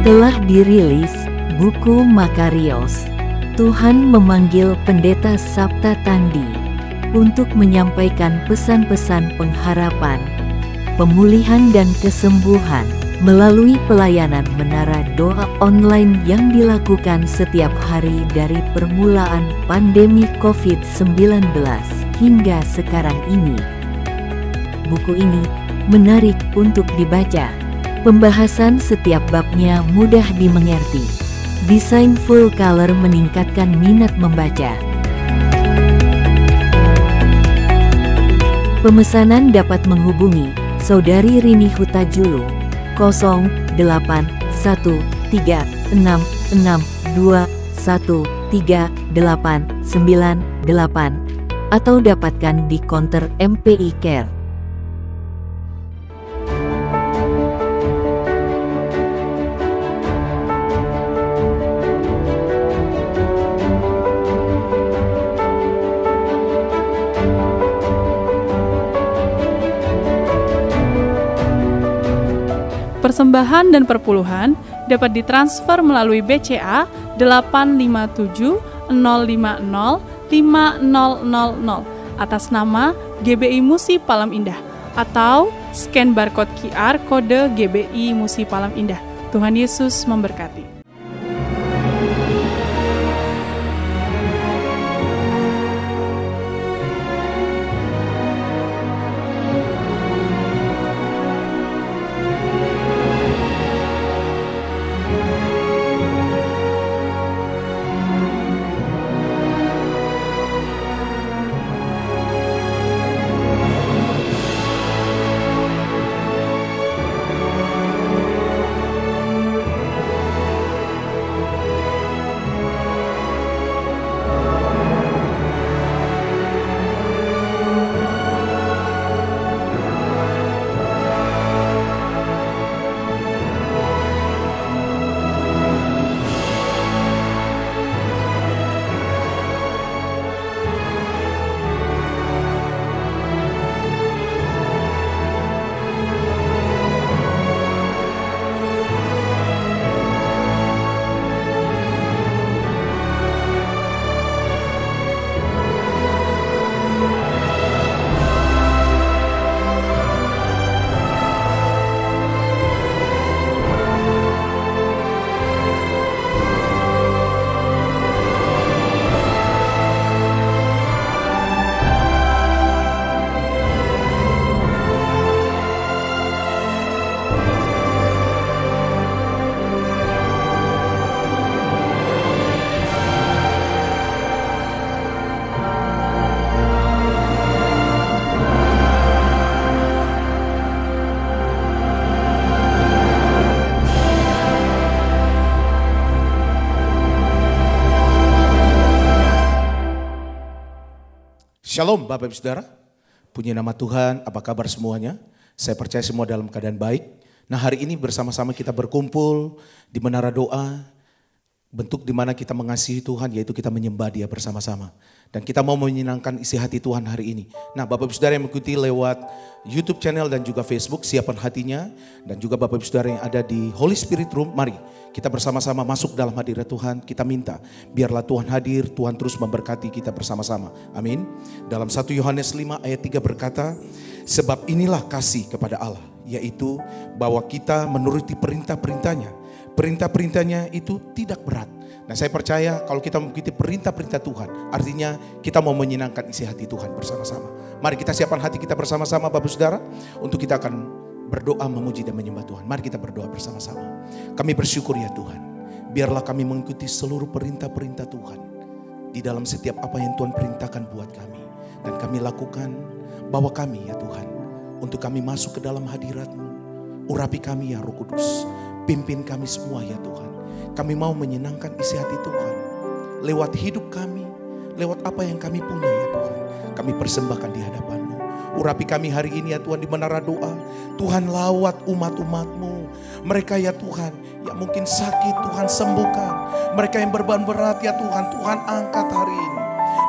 Telah dirilis buku Makarios. Tuhan memanggil Pendeta Sapta Tandi untuk menyampaikan pesan-pesan pengharapan, pemulihan dan kesembuhan melalui pelayanan menara doa online yang dilakukan setiap hari dari permulaan pandemi COVID-19 hingga sekarang ini. Buku ini menarik untuk dibaca. Pembahasan setiap babnya mudah dimengerti. Desain full color meningkatkan minat membaca. Pemesanan dapat menghubungi Saudari Rini Hutajulu 081366213898 atau dapatkan di konter MPI Care. Persembahan dan perpuluhan dapat ditransfer melalui BCA 857 050 5000 atas nama GBI Musi Palem Indah atau scan barcode QR kode GBI Musi Palem Indah. Tuhan Yesus memberkati. Shalom Bapak Ibu Saudara, puji nama Tuhan, apa kabar semuanya? Saya percaya semua dalam keadaan baik. Nah hari ini bersama-sama kita berkumpul di menara doa, bentuk di mana kita mengasihi Tuhan, yaitu kita menyembah Dia bersama-sama. Dan kita mau menyenangkan isi hati Tuhan hari ini. Nah Bapak Ibu Saudara yang mengikuti lewat YouTube channel dan juga Facebook, siapkan hatinya. Dan juga Bapak Ibu Saudara yang ada di Holy Spirit Room, mari kita bersama-sama masuk dalam hadirat Tuhan. Kita minta, biarlah Tuhan hadir, Tuhan terus memberkati kita bersama-sama. Amin. Dalam 1 Yohanes 5 ayat 3 berkata, sebab inilah kasih kepada Allah, yaitu bahwa kita menuruti perintah-perintahnya. Perintah-perintahnya itu tidak berat. Nah saya percaya kalau kita mengikuti perintah-perintah Tuhan, artinya kita mau menyenangkan isi hati Tuhan bersama-sama. Mari kita siapkan hati kita bersama-sama Bapak Saudara, untuk kita akan berdoa memuji dan menyembah Tuhan. Mari kita berdoa bersama-sama. Kami bersyukur ya Tuhan, biarlah kami mengikuti seluruh perintah-perintah Tuhan di dalam setiap apa yang Tuhan perintahkan buat kami. Dan kami lakukan, bawa kami ya Tuhan, untuk kami masuk ke dalam hadirat-Mu. Urapi kami ya Roh Kudus, pimpin kami semua ya Tuhan. Kami mau menyenangkan isi hati Tuhan. Lewat hidup kami, lewat apa yang kami punya ya Tuhan. Kami persembahkan di hadapan-Mu. Urapi kami hari ini ya Tuhan di menara doa. Tuhan lawat umat-umat-Mu. Mereka ya Tuhan yang mungkin sakit, Tuhan sembuhkan. Mereka yang beban berat ya Tuhan, Tuhan angkat hari ini.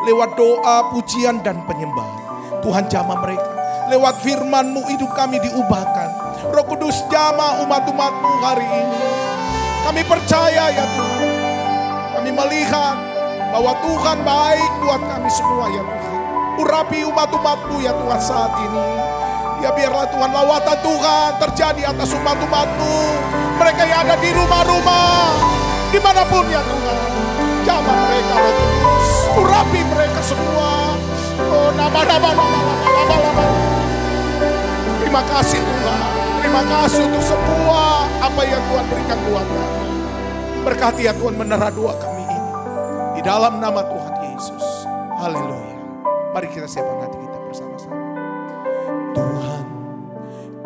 Lewat doa, pujian dan penyembahan, Tuhan jamah mereka. Lewat firman-Mu hidup kami diubahkan. Roh Kudus jamah umat-umat-Mu hari ini. Kami percaya ya Tuhan. Kami melihat bahwa Tuhan baik buat kami semua ya Tuhan. Urapi umat-umat-Mu ya Tuhan saat ini. Ya biarlah Tuhan lawatan Tuhan terjadi atas umat-umat-Mu. Mereka yang ada di rumah-rumah, dimanapun ya Tuhan. Jamah mereka Roh Kudus. Urapi mereka semua. Oh nama-nama. Terima kasih Tuhan. Terima kasih untuk semua apa yang Tuhan berikan buat kami. Berkati ya Tuhan menera doa kami ini. Di dalam nama Tuhan Yesus. Haleluya. Mari kita siapkan hati kita bersama-sama. Tuhan,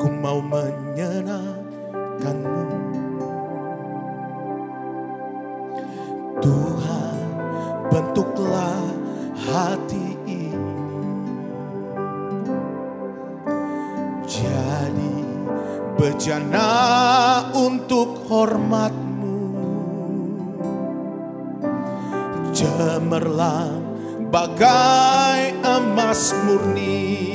ku mau menyenangkan-Mu. Tuhan, bentuklah hati ini jadi bejana untuk hormat-Mu. Cemerlang bagai emas murni.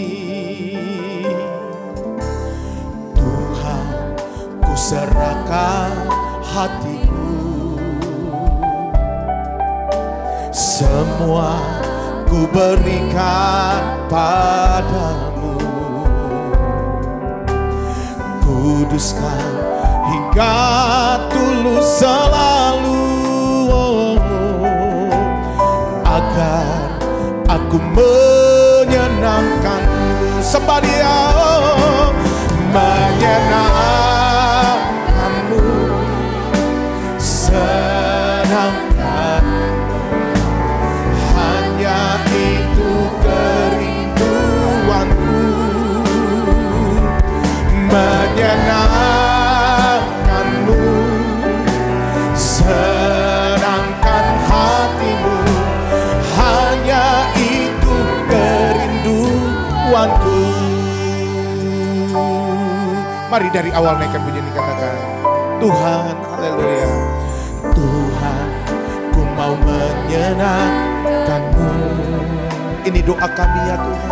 Tuhan, ku serahkan hatiku. Semua ku berikan padamu. Kuduskan hingga tulus selalu, agar aku menyenangkan-Mu. Sembah Dia, menyenangkan-Mu, senangkan. Hanya itu kerinduanku, menyenangkan-Mu, senangkan hati-Mu. Hanya itu kerinduanku. Mari dari awal naikkan pujian ini, katakan Tuhan, haleluya. Tuhan, ku mau menyenangkan-Mu. Ini doa kami ya Tuhan.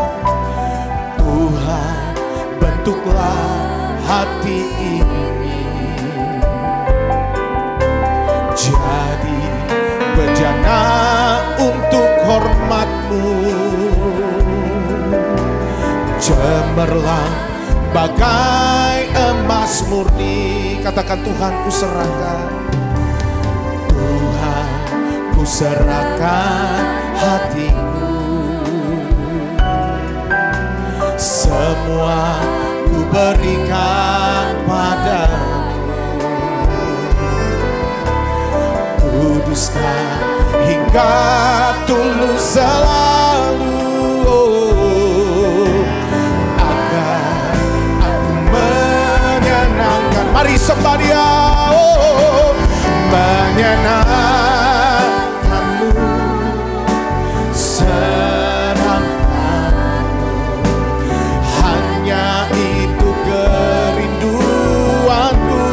Tuhan, bentuklah hati ini jadi bejana untuk hormat-Mu. Cemerlang bagai emas murni. Katakan Tuhan, ku serahkan. Tuhan, ku serahkan hatiku. Semua ku berikan padamu. Kuduskan hingga tulus selalu, agar aku menyenangkan. Mari sembah Dia, menyenangkan-Mu, senangkan-Mu. Hanya itu kerinduanku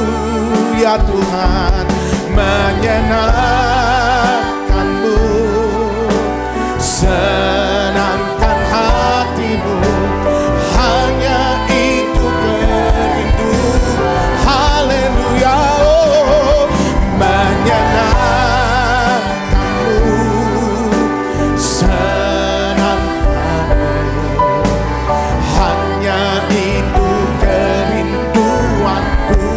ya Tuhan. Menyenangkan-Mu, senangkan hati-Mu. Hanya itu kerindu. Haleluya. Menyenangkan-Mu, senangkan-Mu. Hanya itu kerinduanku.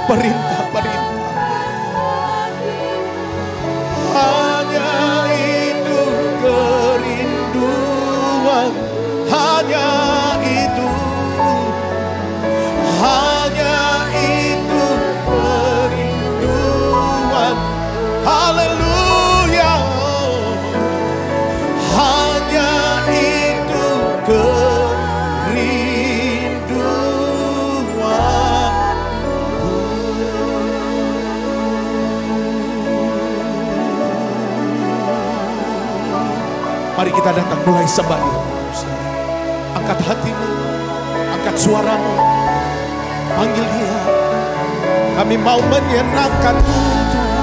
perintah-perintah. Hanya itu kerinduan, hanya itu, hanya itu kerinduan. Haleluya, hanya itu kerinduan. Mari kita datang mulai sembah Dia. Angkat hatimu, angkat suaramu, panggil Dia. Kami mau menyenangkan-Mu Tuhan.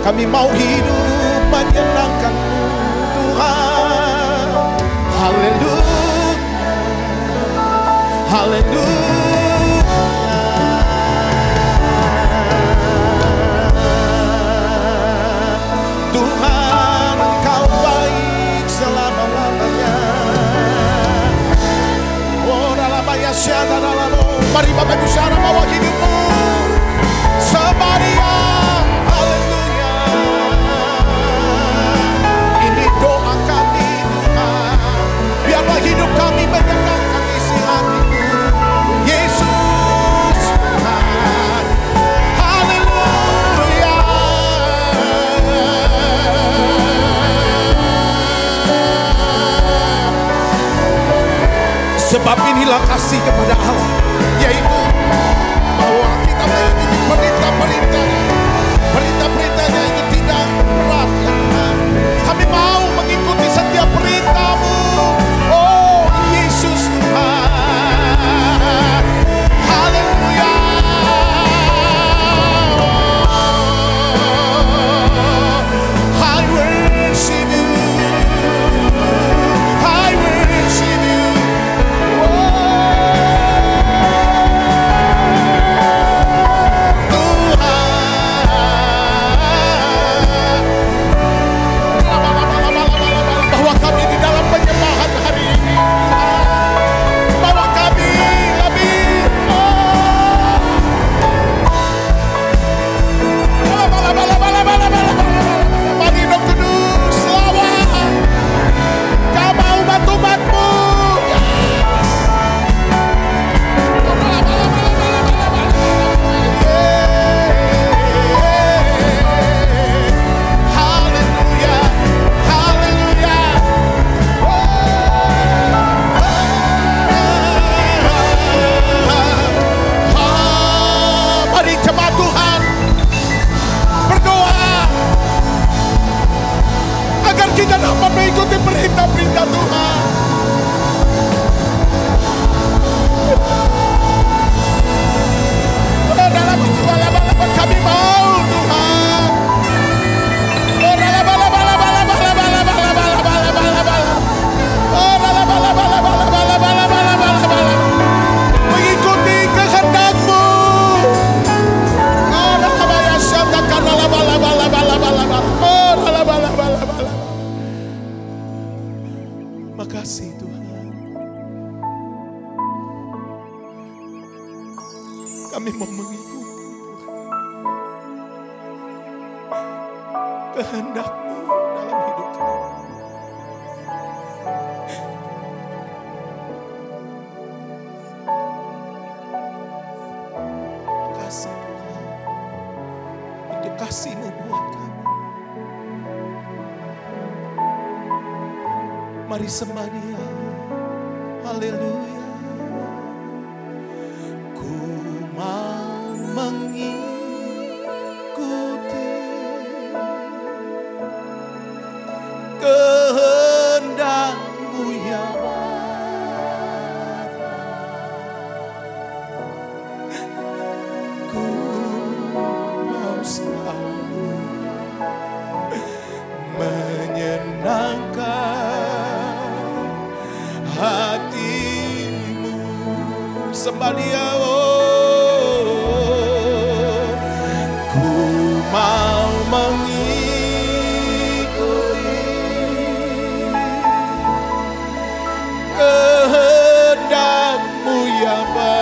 Kami mau hidup menyenangkan-Mu Tuhan. Haleluya, haleluya. Tuhan, Engkau baik selama-lamanya. Oh, dalam ayat syada dalam. Mari Bapak Ibu Saudara bawa hidupmu. Sembah Dia. Haleluya. Ini doa kami Tuhan. Biarlah hidup kami menyenangkan isi hati-Mu. Yesus Tuhan. Haleluya. Sebab inilah kasih kepada Allah, yaitu bahwa kita mengikuti perintah-perintahnya. Perintah-perintahnya itu tidak berat ya Tuhan. Kami mau mengikuti setiap perintah-Mu. Oh Yesus Tuhan. Haleluya. I worship You. I worship You. Bahwa kami di dalam penyembahan hari ini, bahwa kami lebih mari Roh Kudus lawan kau umat-umat-Mu. Haleluya, haleluya. Mari jemaat Tuhan berdoa agar kita dapat mengikuti perintah-perintah Tuhan. Kami mau Tuhan. Mengikuti kehendak-Mu. Makasih Tuhan. Kami mau mengikuti kehendak-Mu dalam hidup kami. Makasih Tuhan untuk kasih-Mu buat kami. Mari sembah Dia. Haleluya. Ku mau mengikuti kehendak-Mu ya Bapa. Ku mau selalu menyenangkan hati-Mu. Sembah Dia. Oh, ku mau mengikuti kehendak-Mu ya Bapa.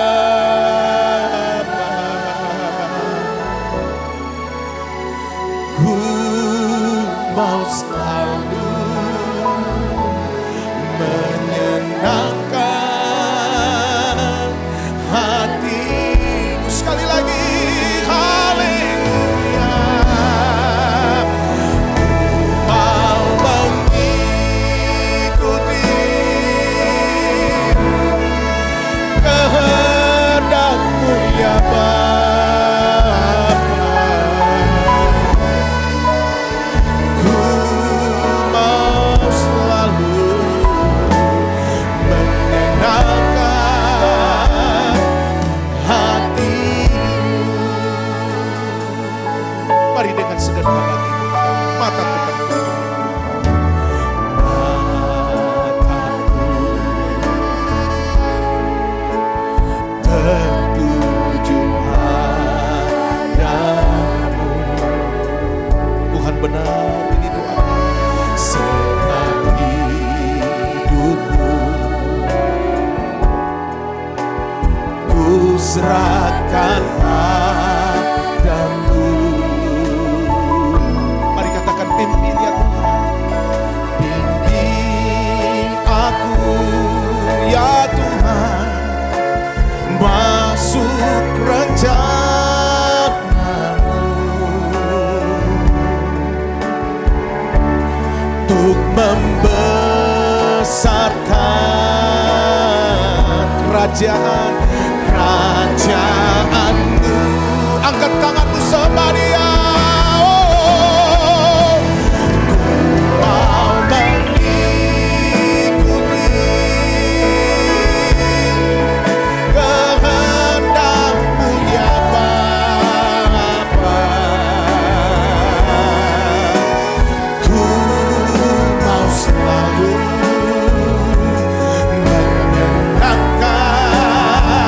ku mau selalu menyenangkan hatimu. Sekali lagi, haleluya. Mau mengikuti kehendak-Mu ya Bapa. Ku mau selalu menyenangkan hatimu. Mari dengan segenap hati mataku tertuju padamu. Tuhan, benar ini doa. Segenap hidupku ku serahkan padamu. Mari katakan, pimpin ya Tuhan. Pimpin aku ya Tuhan, masuk rencana-Mu untuk membesarkan kerajaan-Mu. Angkat tanganmu sembah Dia. Oh, mau mengikuti kehendak-Mu ya Bapa. Ku mau selalu menyenangkan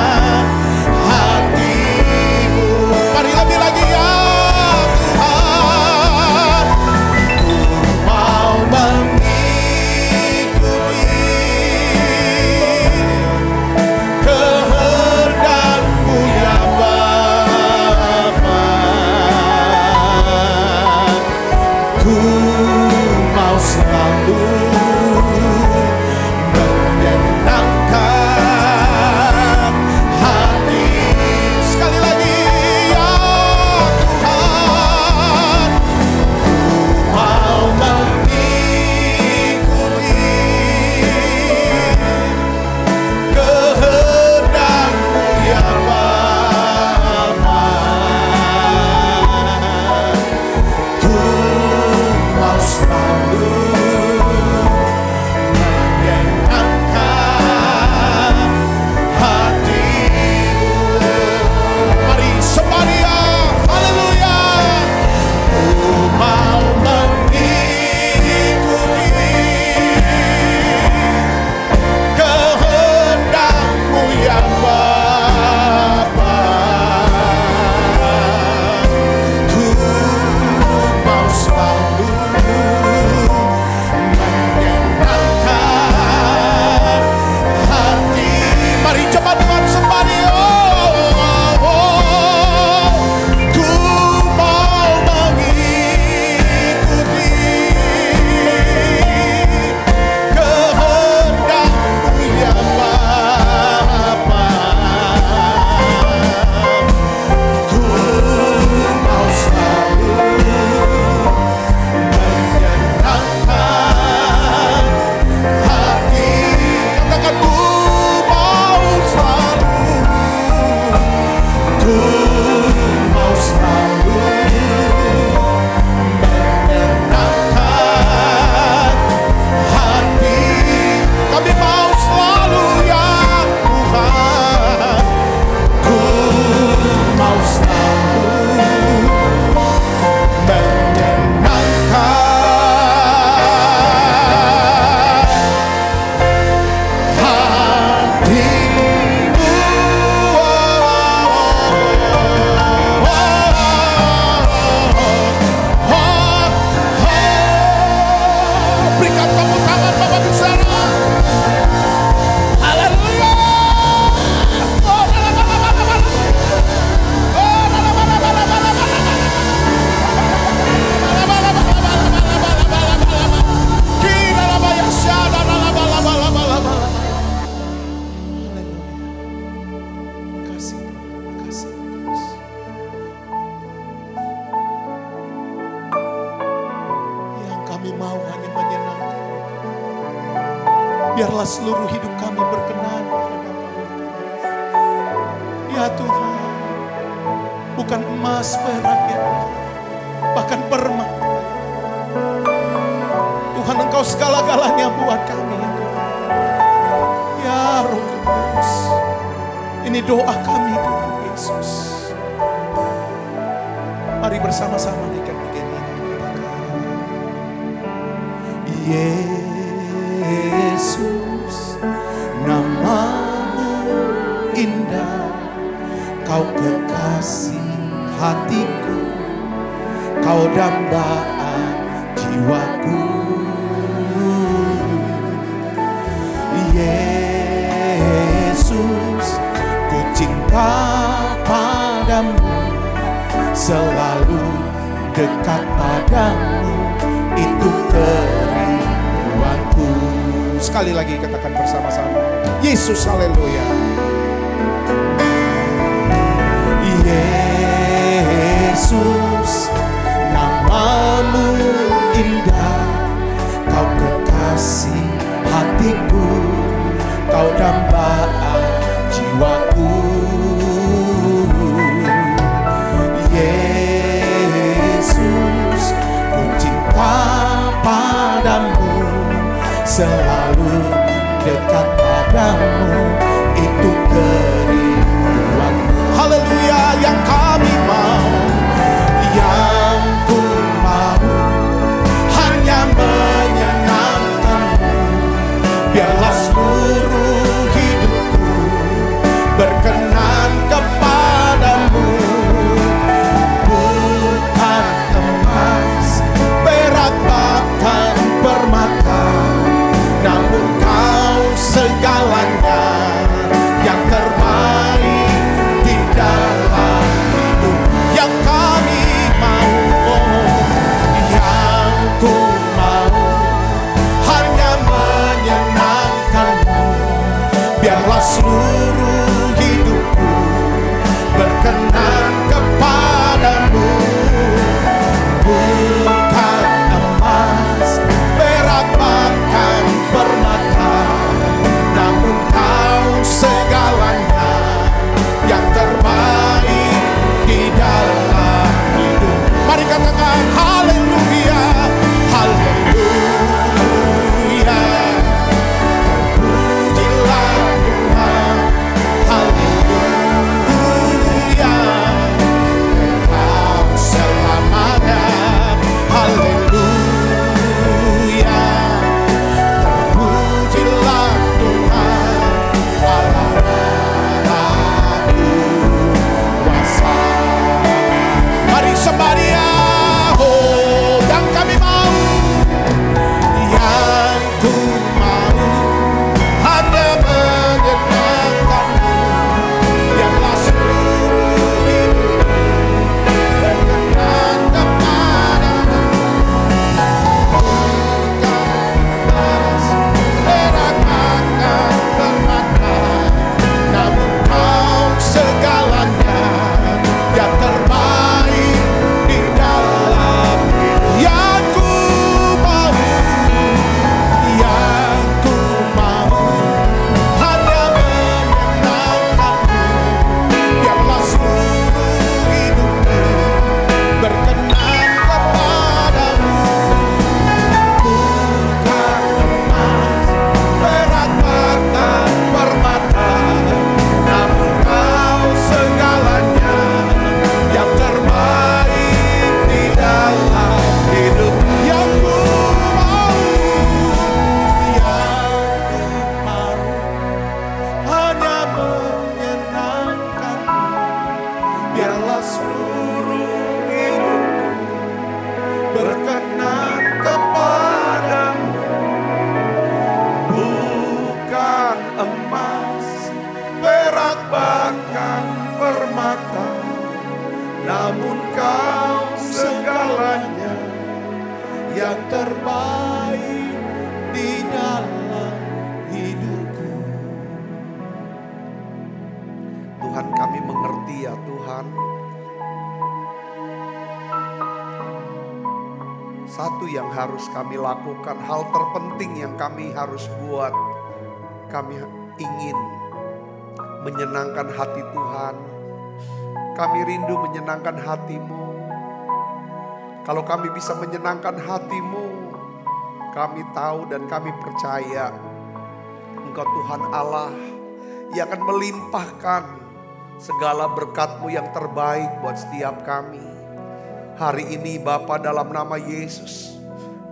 Biarlah seluruh hidup kami berkenan kepadamu. Ya Tuhan, bukan emas perak ya Tuhan, bahkan permata. Tuhan, Engkau segala-galanya buat kami ya Tuhan. Ya Roh Kudus, ini doa kami Tuhan Yesus. Mari bersama-sama naikkan pujian ini. Yesus, namamu indah, Kau kekasih hatiku, Kau dambaan jiwaku. Yesus, ku cinta padamu, selalu dekat padamu, itu kerinduanku. Sekali lagi katakan bersama-sama, Yesus, haleluya. Yesus, namamu indah, Kau kekasih hatiku, Kau dambaan jiwaku. Yesus, ku cinta padamu, selalu dekat padamu, itu kerinduanku. Haleluya, yang kami mau, yang ku mau, hanya menyenangkanmu. Biarlah seluruh hidupku berkenan kepadamu. Bukan emas, perak, bahkan permata, namun Kau segalanya, yang terbaik di dalam hidup. Yang kami mau, yang ku mau, hanya menyenangkanmu. Biarlah seluruh hidupku berkenan kepadamu. Bukan emas, perak, bahkan permata, namun Kau segalanya, yang terbaik di dalam hidup. Mari katakan haleluya, haleluya. Terpujilah Tuhan, haleluya. Engkau selamanya, haleluya. Terpujilah Tuhan, Allah-Ku kuasa. Mari sembah Dia, oh, yang kami mau, yang ku mau, hanya menyenangkanmu. Biarlah seluruh hidup berkenan kepadamu. Bukan emas, perak, bahkan permata, namun Kau segalanya, yang terbaik di dalam hidup. Yang ku mau, yang ku mau, hanya menyenangkanmu. Biarlah seluruh hidupku berkenan kepadamu. Bukan emas, perak, bahkan permata, namun Kau segalanya, yang terbaik di dalam hidup. Yang ku mau, hanya menyenangkanmu. Biarlah seluruh hidupku berkenan kepadamu. Bukan emas, perak, bahkan permata, namun Kau segalanya, yang terbaik di dalam hidupku. Tuhan, kami mengerti ya Tuhan, satu yang harus kami lakukan, hal terpenting yang kami harus buat Kami ingin menyenangkan hati Tuhan. Kami rindu menyenangkan hati-Mu. Kalau kami bisa menyenangkan hati-Mu, kami tahu dan kami percaya Engkau Tuhan Allah yang akan melimpahkan segala berkat-Mu yang terbaik buat setiap kami. Hari ini Bapa, dalam nama Yesus,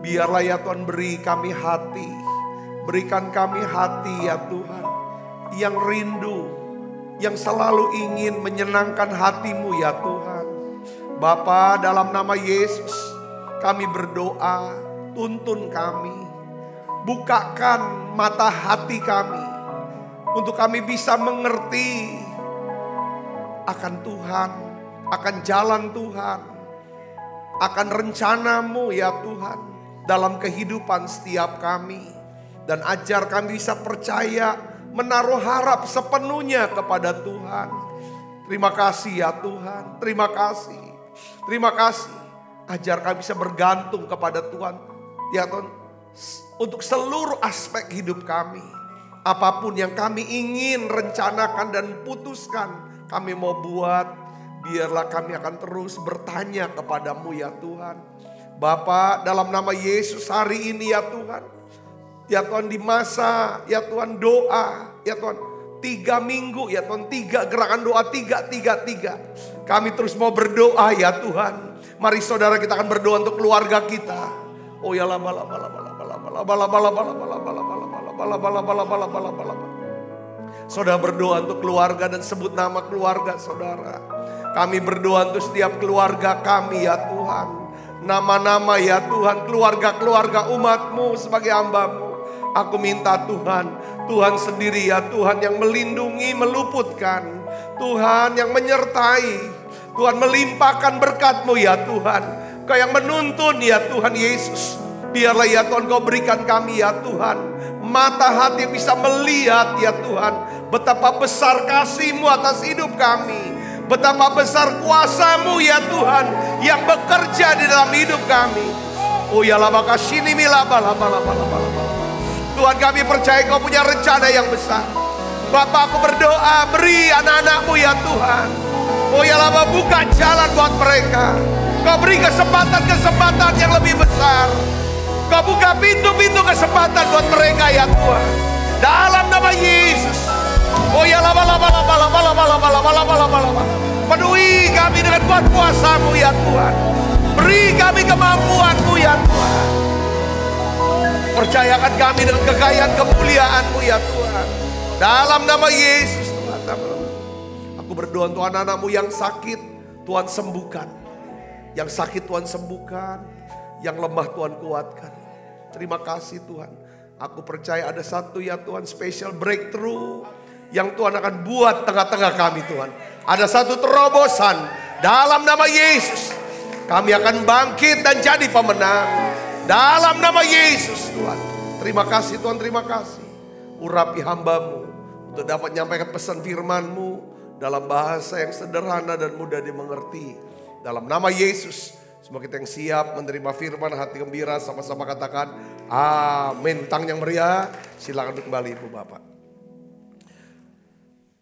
biarlah ya Tuhan beri kami hati. Berikan kami hati ya Tuhan yang rindu, yang selalu ingin menyenangkan hati-Mu ya Tuhan. Bapa, dalam nama Yesus kami berdoa, tuntun kami. Bukakan mata hati kami untuk kami bisa mengerti akan Tuhan, akan jalan Tuhan, akan rencana-Mu ya Tuhan dalam kehidupan setiap kami. Dan ajar kami bisa percaya, menaruh harap sepenuhnya kepada Tuhan. Terima kasih ya Tuhan, terima kasih. Terima kasih, ajar kami bisa bergantung kepada Tuhan ya Tuhan, untuk seluruh aspek hidup kami. Apapun yang kami ingin rencanakan dan putuskan, kami mau buat, biarlah kami akan terus bertanya kepadamu ya Tuhan. Bapa, dalam nama Yesus hari ini ya Tuhan, ya Tuhan di masa ya Tuhan doa, ya Tuhan 3 minggu ya Tuhan, 3 gerakan doa, 3. Kami terus mau berdoa ya Tuhan. Mari saudara, kita akan berdoa untuk keluarga kita. Oh ya bala. Saudara berdoa untuk keluarga dan sebut nama keluarga saudara. Kami berdoa untuk setiap keluarga kami ya Tuhan. Nama-nama ya Tuhan, keluarga-keluarga umat-Mu sebagai hamba-Mu. Aku minta Tuhan, Tuhan sendiri ya Tuhan yang melindungi, meluputkan. Tuhan yang menyertai, Tuhan melimpahkan berkat-Mu ya Tuhan. Kau yang menuntun ya Tuhan Yesus. Biarlah ya Tuhan Kau berikan kami ya Tuhan mata hati bisa melihat ya Tuhan betapa besar kasih-Mu atas hidup kami. Betapa besar kuasa-Mu ya Tuhan yang bekerja di dalam hidup kami. Oh ya laba sini mila bala. Tuhan, kami percaya Kau punya rencana yang besar. Bapak, aku berdoa, beri anak-anak-Mu ya Tuhan. Oh ya laba, buka jalan buat mereka. Kau beri kesempatan yang lebih besar. Kau buka pintu-pintu kesempatan buat mereka ya Tuhan. Dalam nama Yesus. Oh ya laba. Penuhi kami dengan kuat kuasa-Mu ya Tuhan. Beri kami kemampuan-Mu ya Tuhan. Percayakan kami dengan kekayaan kemuliaan-Mu ya Tuhan. Dalam nama Yesus Tuhan. Aku berdoa untuk anak-anak-Mu yang sakit, Tuhan sembuhkan. Yang sakit Tuhan sembuhkan. Yang lemah Tuhan kuatkan. Terima kasih Tuhan. Aku percaya ada satu ya Tuhan special breakthrough yang Tuhan akan buat tengah-tengah kami Tuhan. Ada satu terobosan dalam nama Yesus. Kami akan bangkit dan jadi pemenang. Dalam nama Yesus Tuhan. Terima kasih Tuhan, terima kasih. Urapi hamba-Mu untuk dapat menyampaikan pesan firman-Mu dalam bahasa yang sederhana dan mudah dimengerti. Dalam nama Yesus, semua kita yang siap menerima firman, hati gembira, sama-sama katakan amin. Tang yang meriah, silakan duduk kembali Ibu Bapak.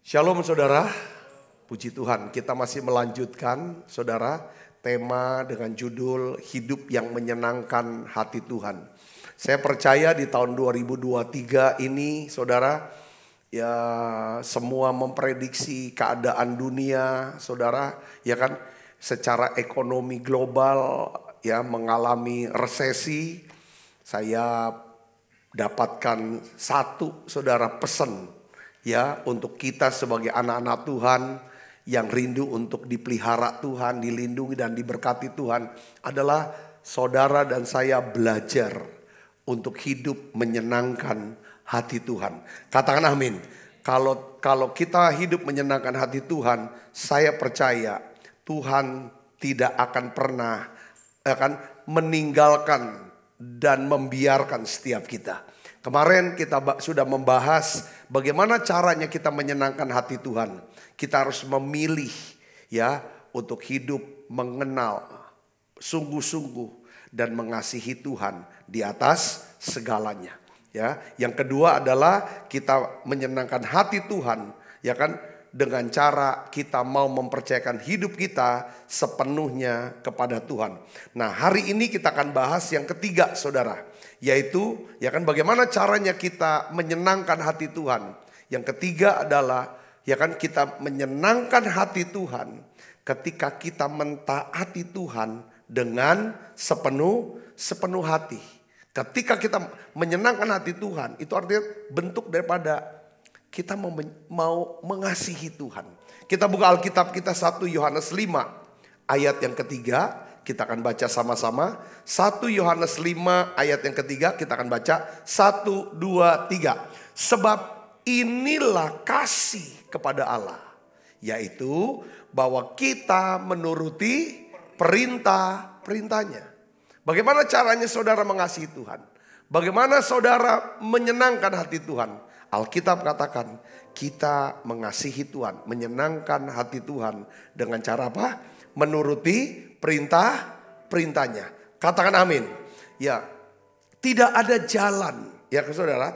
Shalom saudara, puji Tuhan, kita masih melanjutkan saudara tema dengan judul hidup yang menyenangkan hati Tuhan. Saya percaya di tahun 2023 ini saudara, ya semua memprediksi keadaan dunia saudara, ya kan, secara ekonomi global ya mengalami resesi. Saya dapatkan satu saudara pesan ya untuk kita sebagai anak-anak Tuhan yang rindu untuk dipelihara Tuhan, dilindungi dan diberkati Tuhan, adalah saudara dan saya belajar untuk hidup menyenangkan hati Tuhan. Katakan amin. Kalau kita hidup menyenangkan hati Tuhan, saya percaya Tuhan tidak akan pernah meninggalkan dan membiarkan setiap kita. Kemarin kita sudah membahas bagaimana caranya kita menyenangkan hati Tuhan. Kita harus memilih ya untuk hidup mengenal sungguh-sungguh dan mengasihi Tuhan di atas segalanya. Ya, yang kedua adalah kita menyenangkan hati Tuhan, ya kan? Dengan cara kita mau mempercayakan hidup kita sepenuhnya kepada Tuhan. Nah, hari ini kita akan bahas yang ketiga, saudara, yaitu ya kan bagaimana caranya kita menyenangkan hati Tuhan. Yang ketiga adalah ya kan kita menyenangkan hati Tuhan ketika kita mentaati Tuhan dengan sepenuh hati. Ketika kita menyenangkan hati Tuhan, itu artinya bentuk daripada kita mau mengasihi Tuhan. Kita buka Alkitab kita 1 Yohanes 5 ayat yang ketiga. Kita akan baca sama-sama. 1 Yohanes 5 ayat yang ketiga kita akan baca. 1, 2, 3. Sebab inilah kasih kepada Allah. Yaitu bahwa kita menuruti perintah-perintahnya. Bagaimana caranya saudara mengasihi Tuhan? Bagaimana saudara menyenangkan hati Tuhan? Alkitab katakan kita mengasihi Tuhan, menyenangkan hati Tuhan dengan cara apa? Menuruti perintah-perintahnya. Katakan amin. Ya, tidak ada jalan, ya saudara.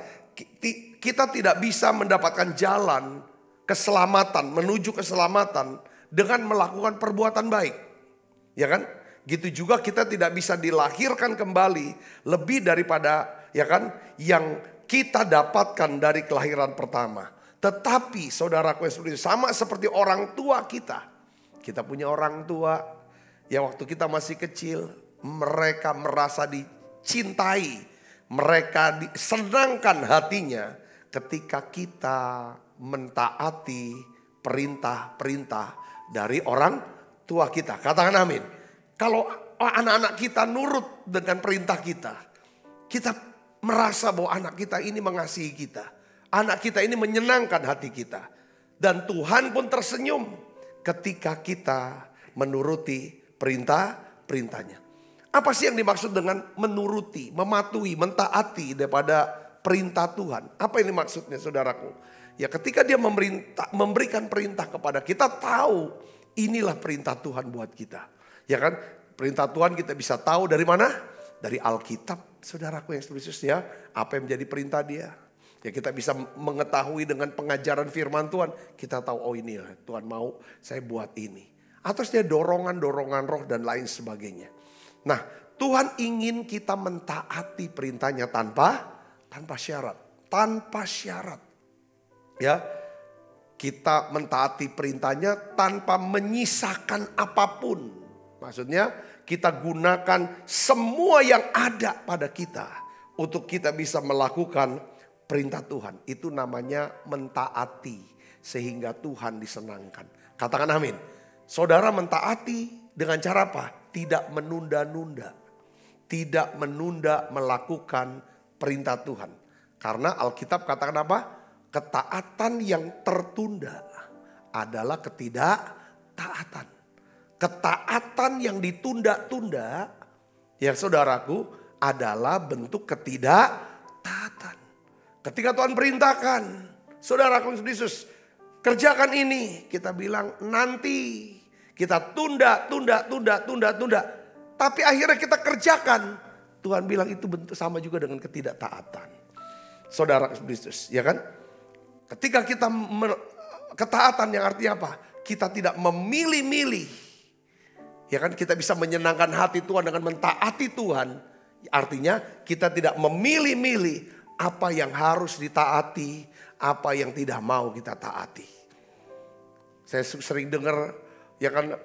Kita tidak bisa mendapatkan jalan keselamatan, menuju keselamatan dengan melakukan perbuatan baik. Ya kan? Gitu juga kita tidak bisa dilahirkan kembali lebih daripada ya kan yang kita dapatkan dari kelahiran pertama. Tetapi saudaraku yang sama seperti orang tua kita. Kita punya orang tua ya waktu kita masih kecil. Mereka merasa dicintai. Mereka disenangkan hatinya ketika kita mentaati perintah-perintah dari orang tua kita. Katakan amin. Kalau anak-anak kita nurut dengan perintah kita. Kita merasa bahwa anak kita ini mengasihi kita. Anak kita ini menyenangkan hati kita. Dan Tuhan pun tersenyum ketika kita menuruti perintah-perintahnya. Apa sih yang dimaksud dengan menuruti, mematuhi, mentaati daripada perintah Tuhan? Apa ini maksudnya saudaraku? Ya ketika dia memberikan perintah kepada kita, tahu inilah perintah Tuhan buat kita. Ya kan? Perintah Tuhan kita bisa tahu dari mana? Dari Alkitab, saudaraku yang khusus ya, apa yang menjadi perintah dia. Ya kita bisa mengetahui dengan pengajaran firman Tuhan, kita tahu oh ini Tuhan mau saya buat ini. Atasnya dorongan-dorongan roh dan lain sebagainya. Nah, Tuhan ingin kita mentaati perintahnya tanpa syarat. Tanpa syarat. Ya, kita mentaati perintahnya tanpa menyisakan apapun. Maksudnya kita gunakan semua yang ada pada kita untuk kita bisa melakukan perintah Tuhan. Itu namanya mentaati sehingga Tuhan disenangkan. Katakan amin. Saudara mentaati dengan cara apa? Tidak menunda-nunda. Tidak menunda melakukan perintah Tuhan. Karena Alkitab katakan apa? Ketaatan yang tertunda adalah ketidaktaatan. Ketaatan yang ditunda-tunda, ya saudaraku, adalah bentuk ketidaktaatan. Ketika Tuhan perintahkan, saudaraku Yesus, kerjakan ini. Kita bilang nanti. Kita tunda. Tapi akhirnya kita kerjakan. Tuhan bilang itu bentuk sama juga dengan ketidaktaatan. Saudara Yesus, ya kan? Ketika kita ketaatan yang artinya apa? Kita tidak memilih-milih. Ya kan kita bisa menyenangkan hati Tuhan dengan mentaati Tuhan. Artinya kita tidak memilih-milih apa yang harus ditaati, apa yang tidak mau kita taati. Saya sering dengar ya kan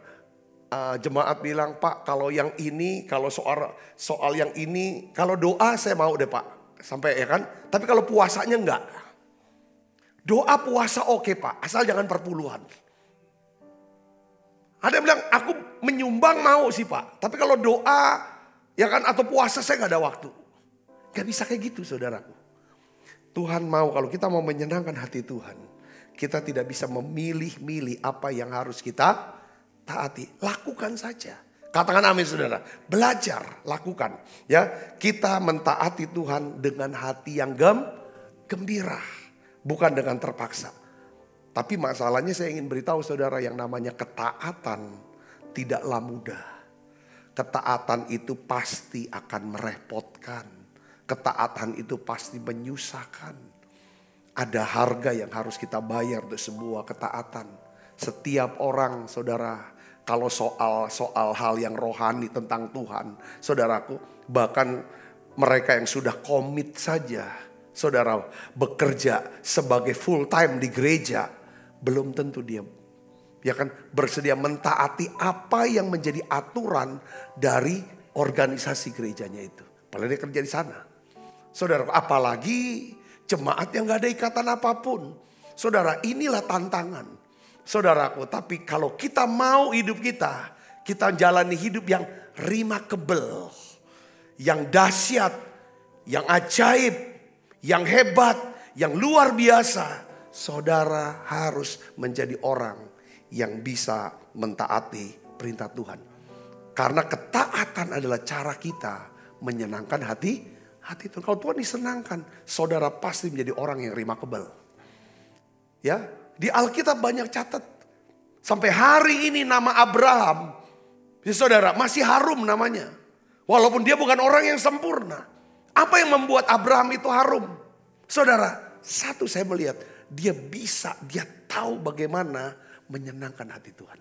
jemaat bilang, Pak kalau yang ini, kalau soal yang ini, kalau doa saya mau deh Pak. Sampai ya kan, tapi kalau puasanya enggak. Doa puasa oke Pak, asal jangan perpuluhan. Ada yang bilang aku menyumbang mau sih Pak. Tapi kalau doa ya kan atau puasa saya gak ada waktu. Gak bisa kayak gitu saudaraku. Tuhan mau kalau kita mau menyenangkan hati Tuhan. Kita tidak bisa memilih-milih apa yang harus kita taati. Lakukan saja. Katakan amin saudara. Belajar, lakukan. Ya, kita mentaati Tuhan dengan hati yang gembira. Bukan dengan terpaksa. Tapi masalahnya saya ingin beritahu saudara yang namanya ketaatan tidaklah mudah. Ketaatan itu pasti akan merepotkan Ketaatan itu pasti menyusahkan. Ada harga yang harus kita bayar untuk sebuah ketaatan. Setiap orang, saudara, kalau soal hal yang rohani tentang Tuhan, saudaraku, bahkan mereka yang sudah komit saja, saudara, bekerja sebagai full time di gereja, belum tentu dia bersedia mentaati apa yang menjadi aturan dari organisasi gerejanya itu. Padahal dia kerja di sana. Saudara, apalagi jemaat yang gak ada ikatan apapun. Saudara, inilah tantangan. Saudaraku, tapi kalau kita mau hidup kita jalani hidup yang remarkable, yang dahsyat, yang ajaib, yang hebat, yang luar biasa. Saudara harus menjadi orang yang bisa mentaati perintah Tuhan. Karena ketaatan adalah cara kita menyenangkan hati Tuhan. Kalau Tuhan disenangkan, saudara pasti menjadi orang yang remarkable. Ya, di Alkitab banyak catat. Sampai hari ini nama Abraham, ya saudara, masih harum namanya. Walaupun dia bukan orang yang sempurna. Apa yang membuat Abraham itu harum? Saudara, satu saya melihat, dia tahu bagaimana menyenangkan hati Tuhan.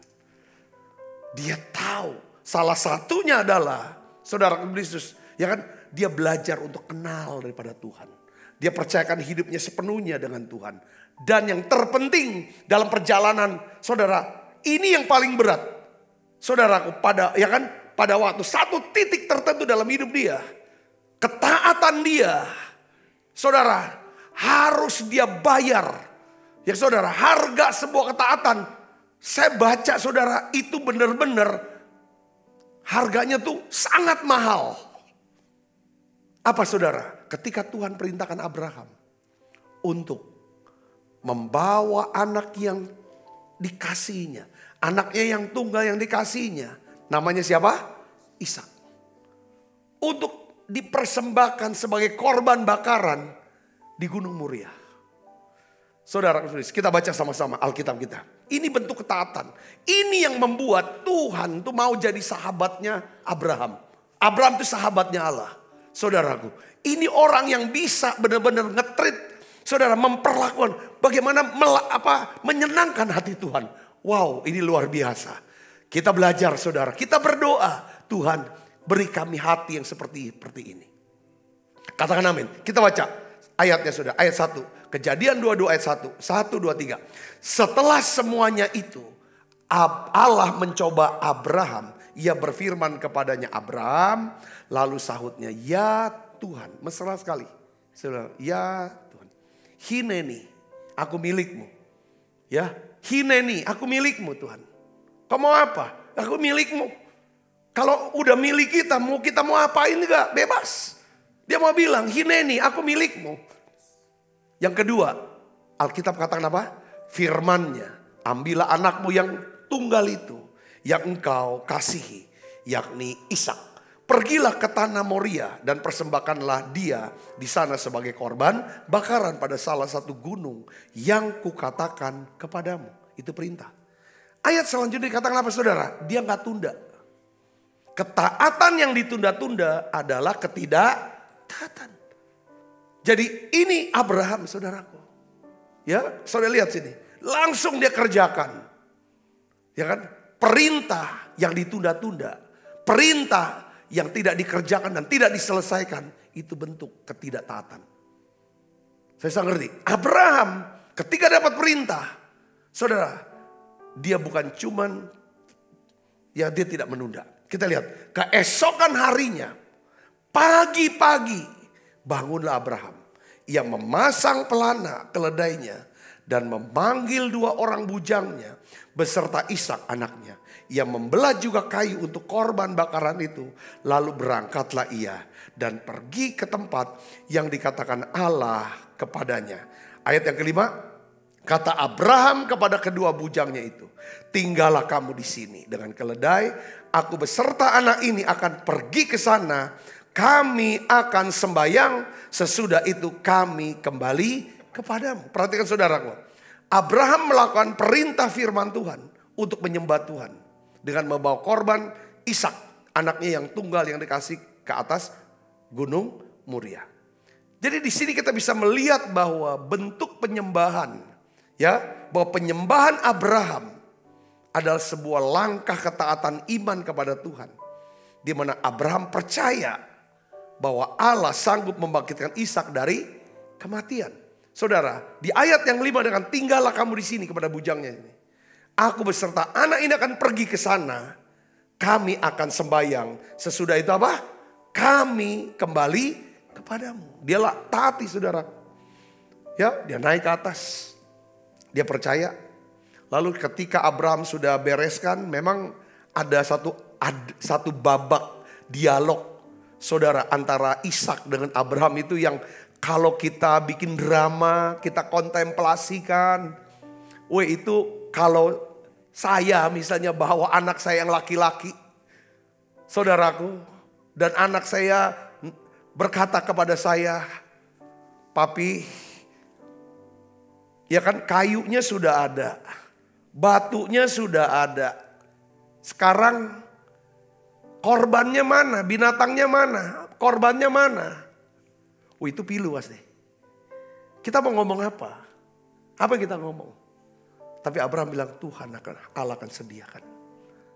Dia tahu, salah satunya adalah, saudara Kristus, ya kan? Dia belajar untuk kenal daripada Tuhan. Dia percayakan hidupnya sepenuhnya dengan Tuhan. Dan yang terpenting dalam perjalanan, saudara, ini yang paling berat. Saudaraku, pada waktu satu titik tertentu dalam hidup dia, ketaatan dia, saudara, harus dia bayar. Ya saudara, harga sebuah ketaatan, saya baca saudara, itu benar-benar harganya tuh sangat mahal. Apa saudara? Ketika Tuhan perintahkan Abraham untuk membawa anak yang dikasihnya, anaknya yang tunggal yang dikasihnya, namanya siapa? Ishak. Untuk dipersembahkan sebagai korban bakaran di Gunung Moria. Saudara, kita baca sama-sama Alkitab kita. Ini bentuk ketaatan. Ini yang membuat Tuhan tuh mau jadi sahabatnya Abraham. Abraham itu sahabatnya Allah. Saudaraku, ini orang yang bisa benar-benar nge-treat, saudara, memperlakukan bagaimana menyenangkan hati Tuhan. Wow, ini luar biasa. Kita belajar saudara, kita berdoa, Tuhan beri kami hati yang seperti ini. Katakan amin. Kita baca ayatnya saudara, ayat 1. Kejadian 22 ayat 1. 1, 2, 3. Setelah semuanya itu, Allah mencoba Abraham. Ia berfirman kepadanya, Abraham, lalu sahutnya, ya Tuhan. Mesra sekali. Saudara, ya Tuhan. Hineni, aku milikmu. Ya, hineni, aku milikmu Tuhan. Kau mau apa? Aku milikmu. Kalau udah milik kita mau apain enggak? Bebas. Dia mau bilang, hineni, aku milikmu. Yang kedua, Alkitab katakan apa? Firman-Nya, ambillah anakmu yang tunggal itu, yang engkau kasihi, yakni Ishak. Pergilah ke tanah Moria dan persembahkanlah dia di sana sebagai korban bakaran pada salah satu gunung yang kukatakan kepadamu. Itu perintah. Ayat selanjutnya dikatakan apa saudara? Dia nggak tunda. Ketaatan yang ditunda-tunda adalah ketidaktaatan. Jadi ini Abraham saudaraku. Ya, saudara lihat sini. Langsung dia kerjakan. Ya kan? Perintah yang ditunda-tunda. Perintah yang tidak dikerjakan dan tidak diselesaikan. Itu bentuk ketidaktaatan. Saya sangat ngerti. Abraham ketika dapat perintah. Saudara. Dia bukan cuman. Ya dia tidak menunda. Kita lihat. Keesokan harinya. Pagi-pagi. Bangunlah Abraham. Yang memasang pelana keledainya. Dan memanggil 2 orang bujangnya. Beserta Ishak anaknya. Ia membelah juga kayu untuk korban bakaran itu. Lalu berangkatlah ia. Dan pergi ke tempat yang dikatakan Allah kepadanya. Ayat yang kelima. Kata Abraham kepada kedua bujangnya itu. Tinggallah kamu di sini dengan keledai. Aku beserta anak ini akan pergi ke sana. Kami akan sembayang. Sesudah itu kami kembali kepadamu. Perhatikan saudaraku. Abraham melakukan perintah firman Tuhan. Untuk menyembah Tuhan. Dengan membawa korban Ishak. Anaknya yang tunggal yang dikasih ke atas Gunung Moria. Jadi di sini kita bisa melihat bahwa bentuk penyembahan, ya, bahwa penyembahan Abraham adalah sebuah langkah ketaatan iman kepada Tuhan. Di mana Abraham percaya bahwa Allah sanggup membangkitkan Ishak dari kematian. Saudara, di ayat yang 5 dengan tinggallah kamu di sini kepada bujangnya ini. Aku beserta anak ini akan pergi ke sana. Kami akan sembahyang. Sesudah itu apa? Kami kembali kepadamu. Dia taati saudara. Ya, dia naik ke atas. Dia percaya. Lalu ketika Abraham sudah bereskan, memang ada satu babak dialog saudara antara Ishak dengan Abraham itu yang kalau kita bikin drama, kita kontemplasikan. Itu kalau saya misalnya bawa anak saya yang laki-laki, saudaraku, dan anak saya berkata kepada saya, "Papi, ya kan kayunya sudah ada, batunya sudah ada. Sekarang korbannya mana? Binatangnya mana? Korbannya mana?" Itu pilu pasti. Kita mau ngomong apa? Apa yang kita ngomong? Tapi Abraham bilang Allah akan sediakan.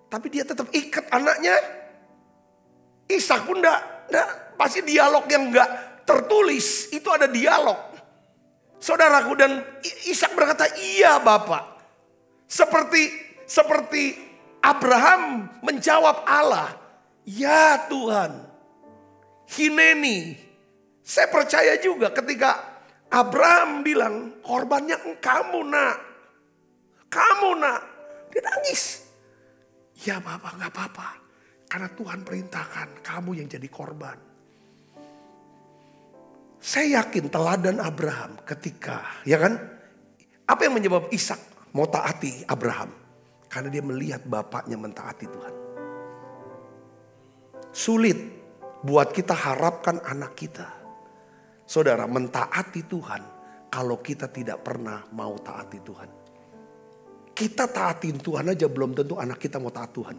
Tapi dia tetap ikat anaknya. Ishak pun enggak, pasti dialog yang enggak tertulis. Itu ada dialog. Saudaraku, dan Ishak berkata, "Iya Bapak." Seperti Abraham menjawab Allah, "Ya Tuhan, Hineni." Saya percaya juga ketika Abraham bilang, "Korbannya kamu nak. Kamu nak." Dia nangis. "Ya Bapak, gak apa-apa. Karena Tuhan perintahkan kamu yang jadi korban." Saya yakin teladan Abraham ketika, ya kan? Apa yang menyebab Ishak mau taati Abraham? Karena dia melihat bapaknya mentaati Tuhan. Sulit buat kita harapkan anak kita, saudara, mentaati Tuhan kalau kita tidak pernah mau taati Tuhan. Kita taatin Tuhan aja belum tentu anak kita mau taat Tuhan.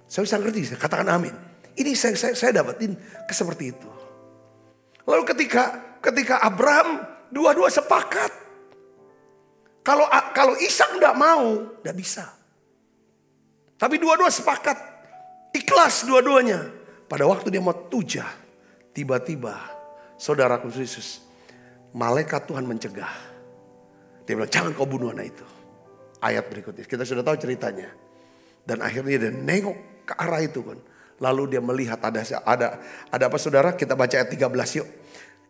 Saya bisa ngerti, katakan amin. Ini saya dapetin seperti itu. Lalu ketika Abraham dua-dua sepakat. Kalau Ishak enggak mau, enggak bisa. Tapi dua-dua sepakat. Ikhlas dua-duanya. Pada waktu dia mau tujah, tiba-tiba saudaraku Yesus, malaikat Tuhan mencegah. Dia bilang, "Jangan kau bunuh anak itu." Ayat berikutnya, kita sudah tahu ceritanya. Dan akhirnya dia nengok ke arah itu kan. Lalu dia melihat ada apa saudara? Kita baca ayat 13 yuk.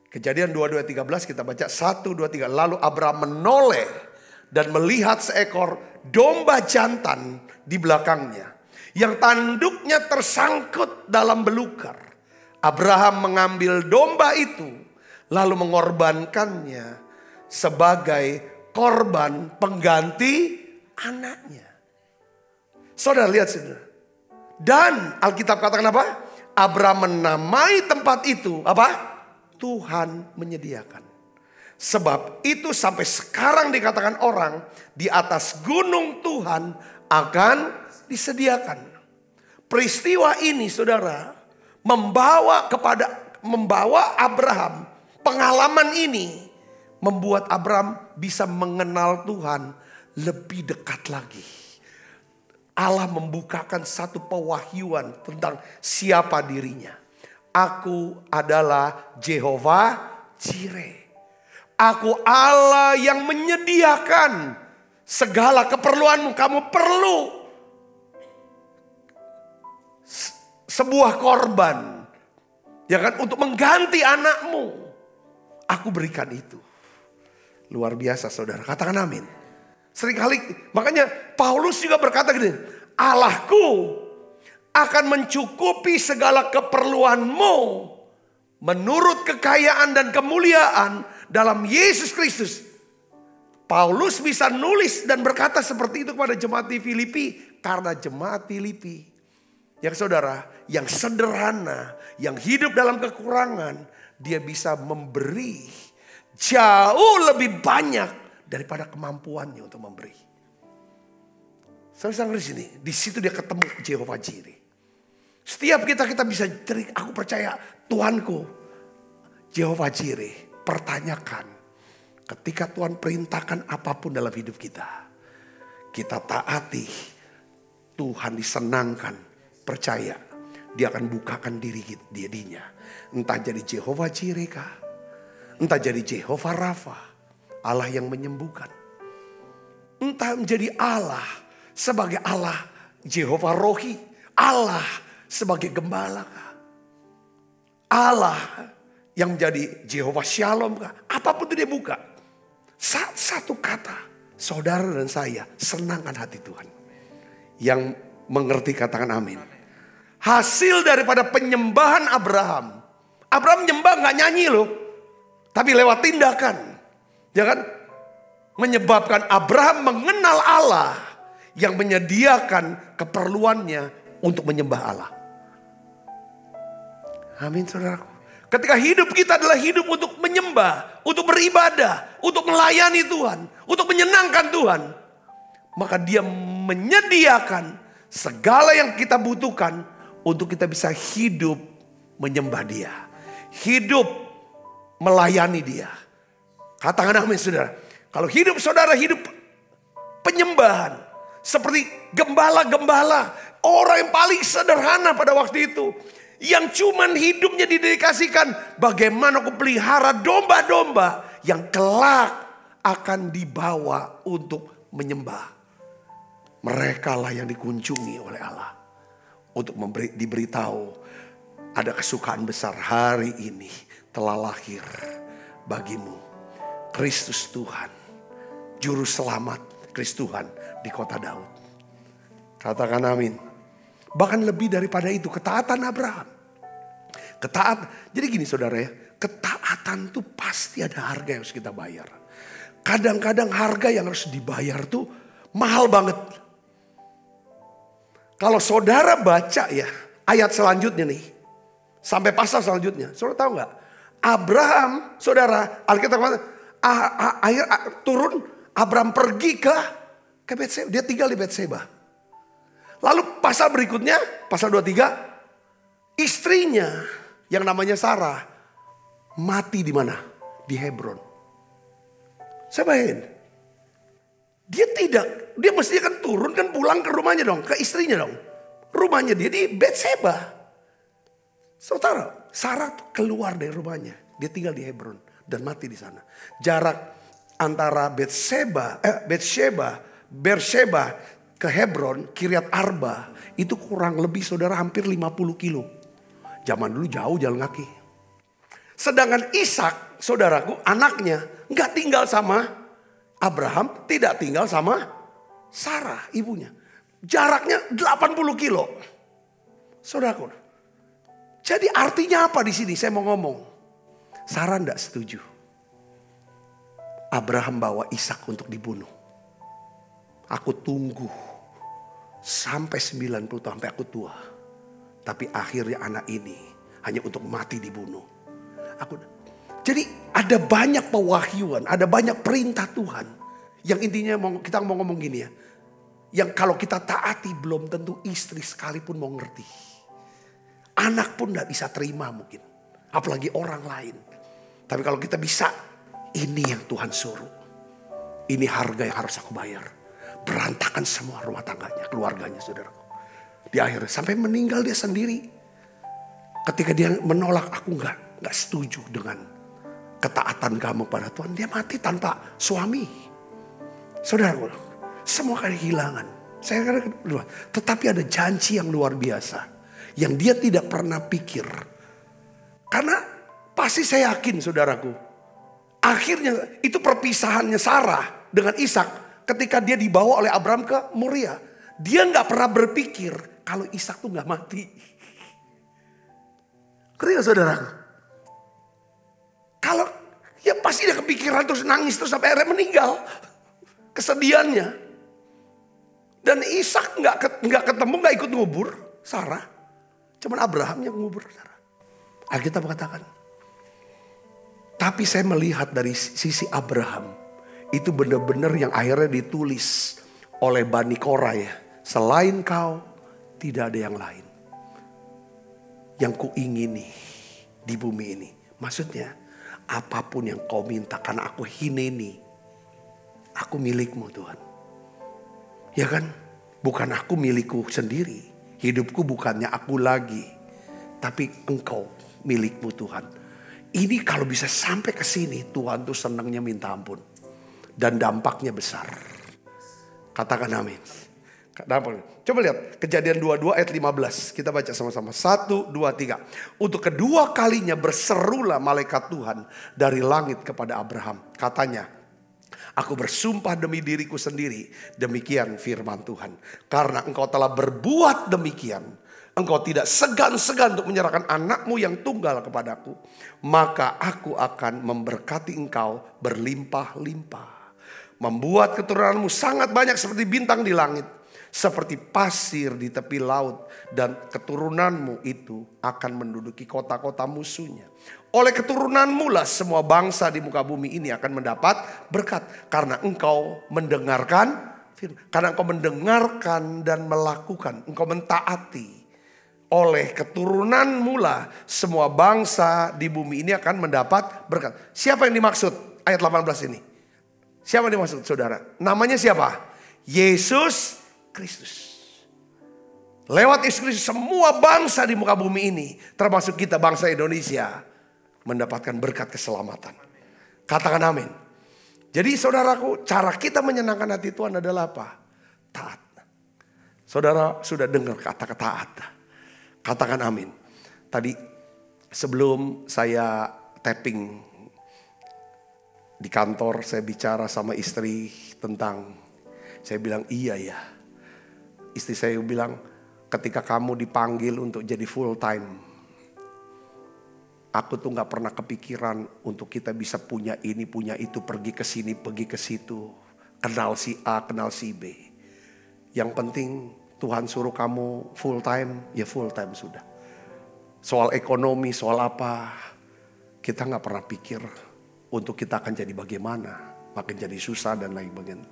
Kejadian 22 ayat 13 kita baca 1, 2, 3. Lalu Abraham menoleh dan melihat seekor domba jantan di belakangnya, yang tanduknya tersangkut dalam belukar. Abraham mengambil domba itu lalu mengorbankannya sebagai korban pengganti anaknya. Saudara lihat saudara. Dan Alkitab katakan apa? Abraham menamai tempat itu apa? Tuhan menyediakan. Sebab itu sampai sekarang dikatakan orang, di atas gunung Tuhan akan disediakan. Peristiwa ini saudara membawa Abraham, pengalaman ini membuat Abraham bisa mengenal Tuhan lebih dekat lagi. Allah membukakan satu pewahyuan tentang siapa dirinya. Aku adalah Jehovah Jireh. Aku Allah yang menyediakan segala keperluanmu. Kamu perlu sebuah korban, ya kan, untuk mengganti anakmu. Aku berikan itu. Luar biasa saudara, katakan amin. Seringkali makanya Paulus juga berkata gini, Allahku akan mencukupi segala keperluanmu menurut kekayaan dan kemuliaan dalam Yesus Kristus. Paulus bisa nulis dan berkata seperti itu kepada jemaat di Filipi. Karena jemaat Filipi yang saudara, yang sederhana, yang hidup dalam kekurangan, dia bisa memberi jauh lebih banyak daripada kemampuannya untuk memberi. Saya di sini, di situ dia ketemu Jehovah Jireh. Setiap kita bisa cerik, aku percaya Tuhanku Jehovah Jireh, pertanyakan. Ketika Tuhan perintahkan apapun dalam hidup kita, kita taati, Tuhan disenangkan, percaya. Dia akan bukakan dirinya. Entah jadi Jehovah Jireh kah? Entah jadi Jehovah Rafa, Allah yang menyembuhkan. Entah menjadi Allah sebagai Allah Jehovah Rohi, Allah sebagai gembala kah? Allah yang menjadi Jehovah Shalom kah? Apapun itu dia buka. Satu kata, saudara dan saya senangkan hati Tuhan. Yang mengerti katakan amin. Hasil daripada penyembahan Abraham. Abraham nyembah gak nyanyi loh. Tapi lewat tindakan. Ya kan? Menyebabkan Abraham mengenal Allah. Yang menyediakan keperluannya untuk menyembah Allah. Amin saudaraku. Ketika hidup kita adalah hidup untuk menyembah. Untuk beribadah. Untuk melayani Tuhan. Untuk menyenangkan Tuhan. Maka dia menyediakan segala yang kita butuhkan. Untuk kita bisa hidup menyembah dia. Hidup melayani dia. Katakan amin saudara. Kalau hidup saudara hidup penyembahan. Seperti gembala-gembala. Orang yang paling sederhana pada waktu itu. Yang cuman hidupnya didedikasikan. Bagaimana aku pelihara domba-domba. Yang kelak akan dibawa untuk menyembah. Mereka lah yang dikunjungi oleh Allah. Untuk diberitahu. Ada kesukaan besar hari ini. Telah lahir bagimu. Kristus Tuhan. Juru selamat Kristus Tuhan di kota Daud. Katakan amin. Bahkan lebih daripada itu, ketaatan Abraham. Jadi gini saudara ya, ketaatan tuh pasti ada harga yang harus kita bayar. Kadang-kadang harga yang harus dibayar tuh mahal banget. Kalau saudara baca ya ayat selanjutnya nih, sampai pasal selanjutnya, saudara tahu nggak? Abraham, saudara, Alkitab turun, Abraham pergi ke Betseba, dia tinggal di Betseba. Lalu pasal berikutnya, pasal 23, istrinya yang namanya Sarah mati di mana? Di Hebron. Saya bayangin, dia mestinya kan turun kan pulang ke rumahnya dong, ke istrinya dong. Rumahnya dia di Betseba. Saudara, Sarah keluar dari rumahnya, dia tinggal di Hebron dan mati di sana. Jarak antara Beersheba ke Hebron, Kiryat Arba, itu kurang lebih saudara hampir 50 kilo. Zaman dulu jauh jalan kaki. Sedangkan Ishak, saudaraku, anaknya nggak tinggal sama Abraham, tidak tinggal sama Sarah, ibunya. Jaraknya 80 kilo. Saudaraku. Jadi artinya apa di sini? Saya mau ngomong. Sarah nggak setuju. Abraham bawa Ishak untuk dibunuh. Aku tunggu sampai 90 tahun, sampai aku tua. Tapi akhirnya anak ini hanya untuk mati dibunuh. Jadi ada banyak pewahyuan, ada banyak perintah Tuhan. Yang intinya kita mau ngomong gini ya. Yang kalau kita taati belum tentu istri sekalipun mau ngerti. Anak pun gak bisa terima mungkin. Apalagi orang lain. Tapi kalau kita bisa, ini yang Tuhan suruh. Ini harga yang harus aku bayar. Berantakan semua rumah tangganya, keluarganya saudaraku. Di akhirnya sampai meninggal dia sendiri. Ketika dia menolak, aku gak setuju dengan ketaatan kamu pada Tuhan. Dia mati tanpa suami. Saudaraku, semua kehilangan. Tetapi ada janji yang luar biasa. Yang dia tidak pernah pikir. Karena pasti saya yakin saudaraku. Akhirnya itu perpisahannya Sarah dengan Ishak. Ketika dia dibawa oleh Abraham ke Moria. Dia gak pernah berpikir kalau Ishak tuh gak mati. Ngerti gak saudara? Kalau ya pasti dia kepikiran terus nangis terus sampai akhirnya meninggal. Kesedihannya. Dan Ishak gak ketemu, gak ikut ngubur Sarah. Cuman Abraham yang ngubur Sarah. Alkitab katakan. Tapi saya melihat dari sisi Abraham. Itu benar-benar yang akhirnya ditulis oleh Bani Korah ya. Selain kau tidak ada yang lain. Yang kuingini di bumi ini. Maksudnya, apapun yang kau minta, karena aku hineni, aku milikmu Tuhan. Ya kan? Bukan aku milikku sendiri. Hidupku bukannya aku lagi. Tapi engkau milikmu Tuhan. Ini kalau bisa sampai ke sini, Tuhan tuh senangnya minta ampun. Dan dampaknya besar. Katakan amin. Coba lihat Kejadian 22 ayat 15. Kita baca sama-sama. 1, 2, 3. Untuk kedua kalinya berserulah malaikat Tuhan dari langit kepada Abraham. Katanya, aku bersumpah demi diriku sendiri. Demikian firman Tuhan. Karena engkau telah berbuat demikian. Engkau tidak segan-segan untuk menyerahkan anakmu yang tunggal kepadaku. Maka aku akan memberkati engkau berlimpah-limpah. Membuat keturunanmu sangat banyak seperti bintang di langit. Seperti pasir di tepi laut. Dan keturunanmu itu akan menduduki kota-kota musuhnya. Oleh keturunanmu lah semua bangsa di muka bumi ini akan mendapat berkat. Karena engkau mendengarkan firman. Karena engkau mendengarkan dan melakukan. Engkau mentaati. Oleh keturunanmu lah semua bangsa di bumi ini akan mendapat berkat. Siapa yang dimaksud ayat 18 ini? Siapa yang dimaksud saudara? Namanya siapa? Yesus Kristus. Lewat Yesus Kristus semua bangsa di muka bumi ini, termasuk kita bangsa Indonesia, mendapatkan berkat keselamatan. Katakan amin. Jadi saudaraku, cara kita menyenangkan hati Tuhan adalah apa? Taat. Saudara sudah dengar kata-kata taat. Katakan amin. Tadi sebelum saya tapping di kantor, saya bicara sama istri tentang, saya bilang iya ya. Istri saya bilang, ketika kamu dipanggil untuk jadi full time, aku tuh gak pernah kepikiran untuk kita bisa punya ini, punya itu, pergi ke sini, pergi ke situ, kenal si A, kenal si B. Yang penting Tuhan suruh kamu full time, ya full time sudah. Soal ekonomi, soal apa, kita gak pernah pikir untuk kita akan jadi bagaimana, makin jadi susah dan lain sebagainya.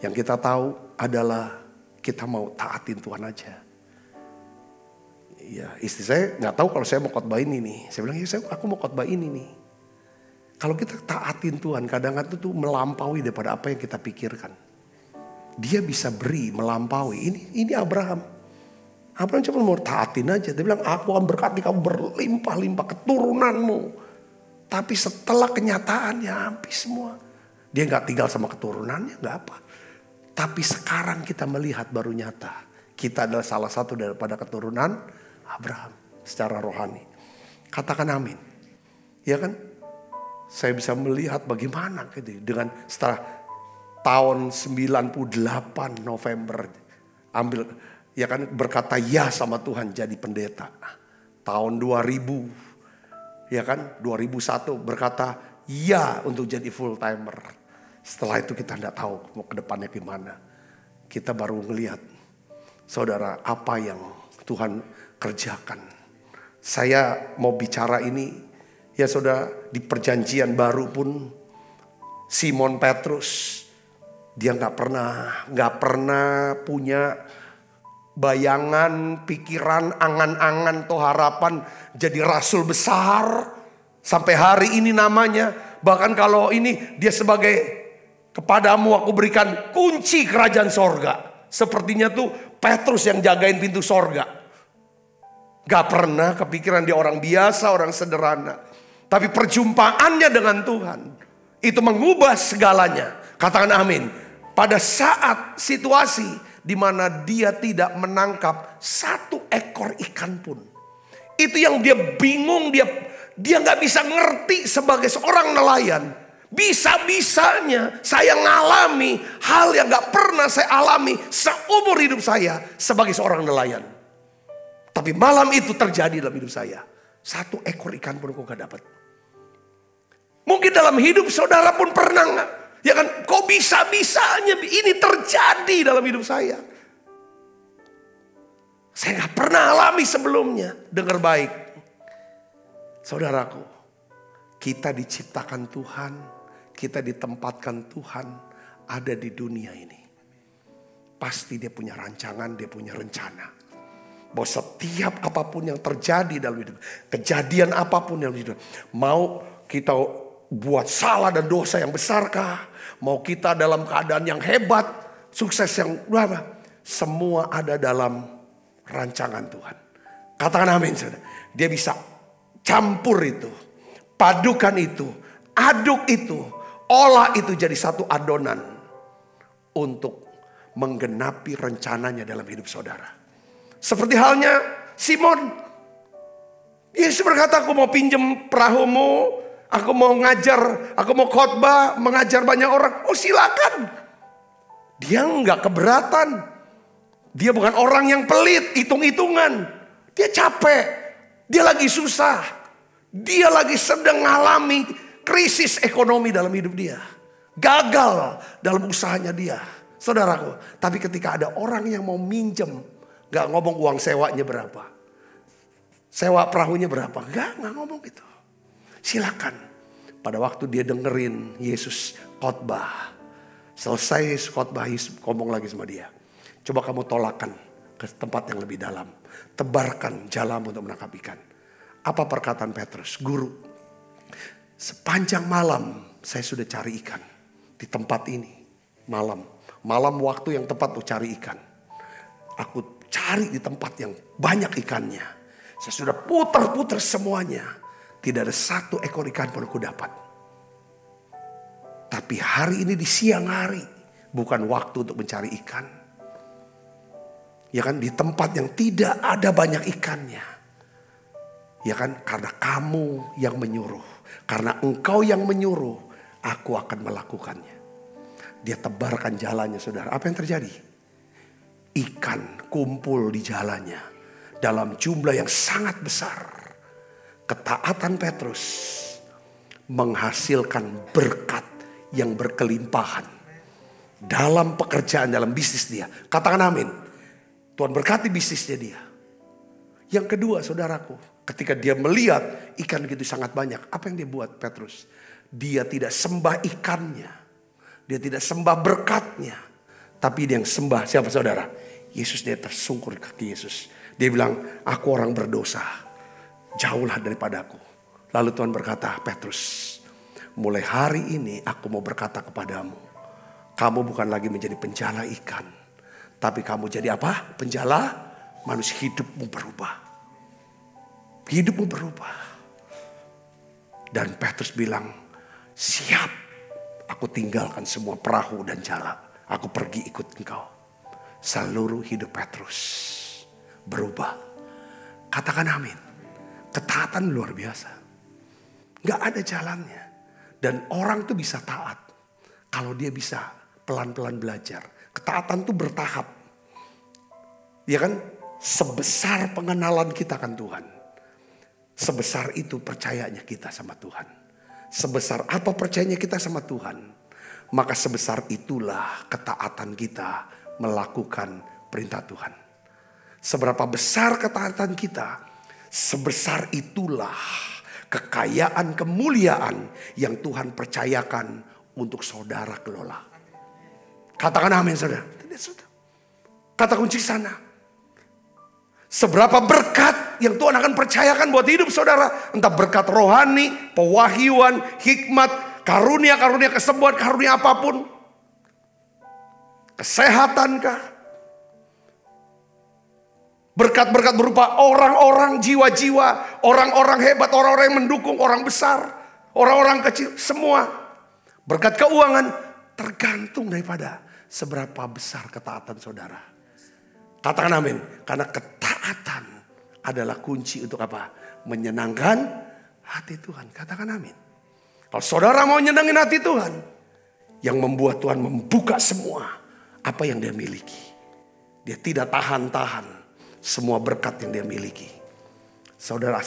Yang kita tahu adalah kita mau taatin Tuhan aja. Ya, istri saya nggak tahu kalau saya mau khotbah ini nih. Saya bilang, ya aku mau khotbah ini nih. Kalau kita taatin Tuhan, kadang-kadang itu melampaui daripada apa yang kita pikirkan. Dia bisa beri, melampaui. Ini Abraham. Abraham cuma mau taatin aja. Dia bilang, aku akan berkati kamu berlimpah-limpah keturunanmu. Tapi setelah kenyataannya habis semua. Dia nggak tinggal sama keturunannya, nggak apa. Tapi sekarang kita melihat baru nyata. Kita adalah salah satu daripada keturunan Abraham secara rohani. Katakan amin. Ya kan? Saya bisa melihat bagaimana gitu. Dengan setelah tahun 98 November. Ambil, ya kan, berkata ya sama Tuhan jadi pendeta. Tahun 2000. Ya kan? 2001 berkata ya untuk jadi full timer. Setelah itu kita tidak tahu mau ke depannya gimana. Kita baru ngelihat, saudara, apa yang Tuhan kerjakan. Saya mau bicara ini, ya saudara, di perjanjian baru pun Simon Petrus, dia nggak pernah punya bayangan, pikiran, angan-angan atau harapan jadi rasul besar. Sampai hari ini namanya, bahkan kalau ini dia sebagai kepadamu aku berikan kunci kerajaan sorga. Sepertinya tuh Petrus yang jagain pintu sorga. Gak pernah kepikiran dia orang biasa, orang sederhana. Tapi perjumpaannya dengan Tuhan itu mengubah segalanya. Katakan amin. Pada saat situasi di mana dia tidak menangkap satu ekor ikan pun. Itu yang dia bingung, dia gak bisa ngerti sebagai seorang nelayan. Bisa-bisanya saya ngalami hal yang gak pernah saya alami seumur hidup saya sebagai seorang nelayan. Tapi malam itu terjadi dalam hidup saya. Satu ekor ikan pun kok gak dapat. Mungkin dalam hidup saudara pun pernah gak? Ya kan, kok bisa-bisanya ini terjadi dalam hidup saya. Saya gak pernah alami sebelumnya. Dengar baik. Saudaraku, kita diciptakan Tuhan. Kita ditempatkan Tuhan ada di dunia ini. Pasti dia punya rancangan, dia punya rencana. Bahwa setiap apapun yang terjadi dalam hidup, kejadian apapun dalam hidup, mau kita buat salah dan dosa yang besarkah, mau kita dalam keadaan yang hebat, sukses yang berapa, semua ada dalam rancangan Tuhan. Katakan amin, saudara. Dia bisa campur itu, padukan itu, aduk itu, olah itu jadi satu adonan untuk menggenapi rencananya dalam hidup saudara. Seperti halnya Simon. Yesus berkata, aku mau pinjam perahumu, aku mau ngajar, aku mau khotbah, mengajar banyak orang. Oh silakan. Dia nggak keberatan. Dia bukan orang yang pelit, hitung-hitungan. Dia capek, dia lagi susah. Dia lagi sedang mengalami krisis ekonomi dalam hidup dia. Gagal dalam usahanya dia. Saudaraku, tapi ketika ada orang yang mau minjem, gak ngomong uang sewanya berapa, sewa perahunya berapa, gak ngomong gitu. Silakan. Pada waktu dia dengerin Yesus khotbah, selesai khotbah, Yesus ngomong lagi sama dia, coba kamu tolakkan ke tempat yang lebih dalam, tebarkan jalanmu untuk menangkap ikan. Apa perkataan Petrus? Guru, sepanjang malam saya sudah cari ikan di tempat ini. Malam waktu yang tepat untuk cari ikan. Aku cari di tempat yang banyak ikannya. Saya sudah putar-putar semuanya. Tidak ada satu ekor ikan pun aku dapat. Tapi hari ini di siang hari, bukan waktu untuk mencari ikan. Ya kan, di tempat yang tidak ada banyak ikannya. Ya kan, karena kamu yang menyuruh. Karena engkau yang menyuruh, aku akan melakukannya. Dia tebarkan jalannya, saudara. Apa yang terjadi? Ikan kumpul di jalannya dalam jumlah yang sangat besar. Ketaatan Petrus menghasilkan berkat yang berkelimpahan dalam pekerjaan, dalam bisnis dia. Katakan amin. Tuhan berkati bisnisnya dia. Yang kedua, saudaraku, ketika dia melihat ikan gitu sangat banyak, apa yang dia buat Petrus? Dia tidak sembah ikannya, dia tidak sembah berkatnya, tapi dia yang sembah siapa, saudara? Yesus. Dia tersungkur ke kaki Yesus. Dia bilang, aku orang berdosa, jauhlah daripadaku. Lalu Tuhan berkata, Petrus, mulai hari ini aku mau berkata kepadamu, kamu bukan lagi menjadi penjala ikan, tapi kamu jadi apa? Penjala manusia. Hidupmu berubah. Hidupmu berubah. Dan Petrus bilang, siap, aku tinggalkan semua perahu dan jala, aku pergi ikut engkau. Seluruh hidup Petrus berubah. Katakan amin. Ketaatan luar biasa. Gak ada jalannya. Dan orang tuh bisa taat kalau dia bisa pelan-pelan belajar. Ketaatan tuh bertahap. Ya kan? Sebesar pengenalan kita kan Tuhan, sebesar itu percayanya kita sama Tuhan. Sebesar apa percayanya kita sama Tuhan, maka sebesar itulah ketaatan kita melakukan perintah Tuhan. Seberapa besar ketaatan kita, sebesar itulah kekayaan, kemuliaan yang Tuhan percayakan untuk saudara kelola. Katakan amin, saudara. Kata kunci sana. Seberapa berkat yang Tuhan akan percayakan buat hidup saudara. Entah berkat rohani, pewahyuan, hikmat, karunia-karunia kesembuhan, karunia apapun. Kesehatankah? Berkat-berkat berupa orang-orang, jiwa-jiwa, orang-orang hebat, orang-orang yang mendukung, orang besar, orang-orang kecil, semua. Berkat keuangan tergantung daripada seberapa besar ketaatan saudara. Katakan amin. Karena ketaatan adalah kunci untuk apa? Menyenangkan hati Tuhan. Katakan amin. Kalau saudara mau nyenangin hati Tuhan, yang membuat Tuhan membuka semua apa yang dia miliki. Dia tidak tahan-tahan semua berkat yang dia miliki. Saudara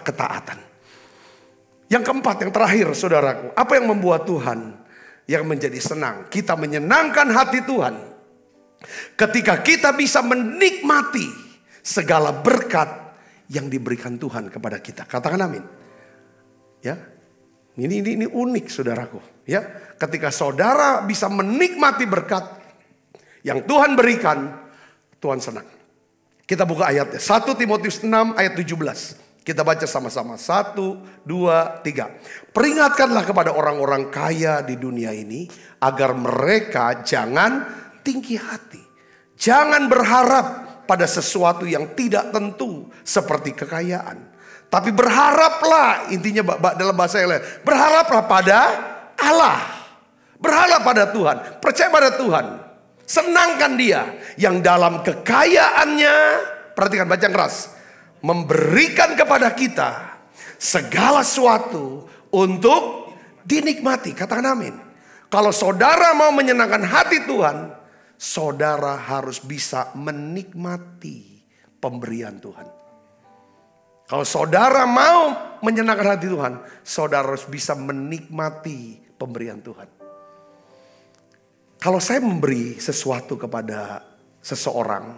ketaatan. Yang keempat, yang terakhir saudaraku. Apa yang membuat Tuhan yang menjadi senang? Kita menyenangkan hati Tuhan ketika kita bisa menikmati segala berkat yang diberikan Tuhan kepada kita. Katakan amin. Ya, ini unik saudaraku. Ya, ketika saudara bisa menikmati berkat yang Tuhan berikan, Tuhan senang. Kita buka ayatnya. 1 Timotius 6 ayat 17. Kita baca sama-sama. 1, 2, 3. Peringatkanlah kepada orang-orang kaya di dunia ini agar mereka jangan tinggi hati. Jangan berharap pada sesuatu yang tidak tentu seperti kekayaan. Tapi berharaplah, intinya dalam bahasa yang lain, berharaplah pada Allah. Berharap pada Tuhan, percaya pada Tuhan. Senangkan Dia yang dalam kekayaannya, perhatikan baca keras, memberikan kepada kita segala sesuatu untuk dinikmati. Katakan amin. Kalau saudara mau menyenangkan hati Tuhan, saudara harus bisa menikmati pemberian Tuhan. Kalau saudara mau menyenangkan hati Tuhan, saudara harus bisa menikmati pemberian Tuhan. Kalau saya memberi sesuatu kepada seseorang,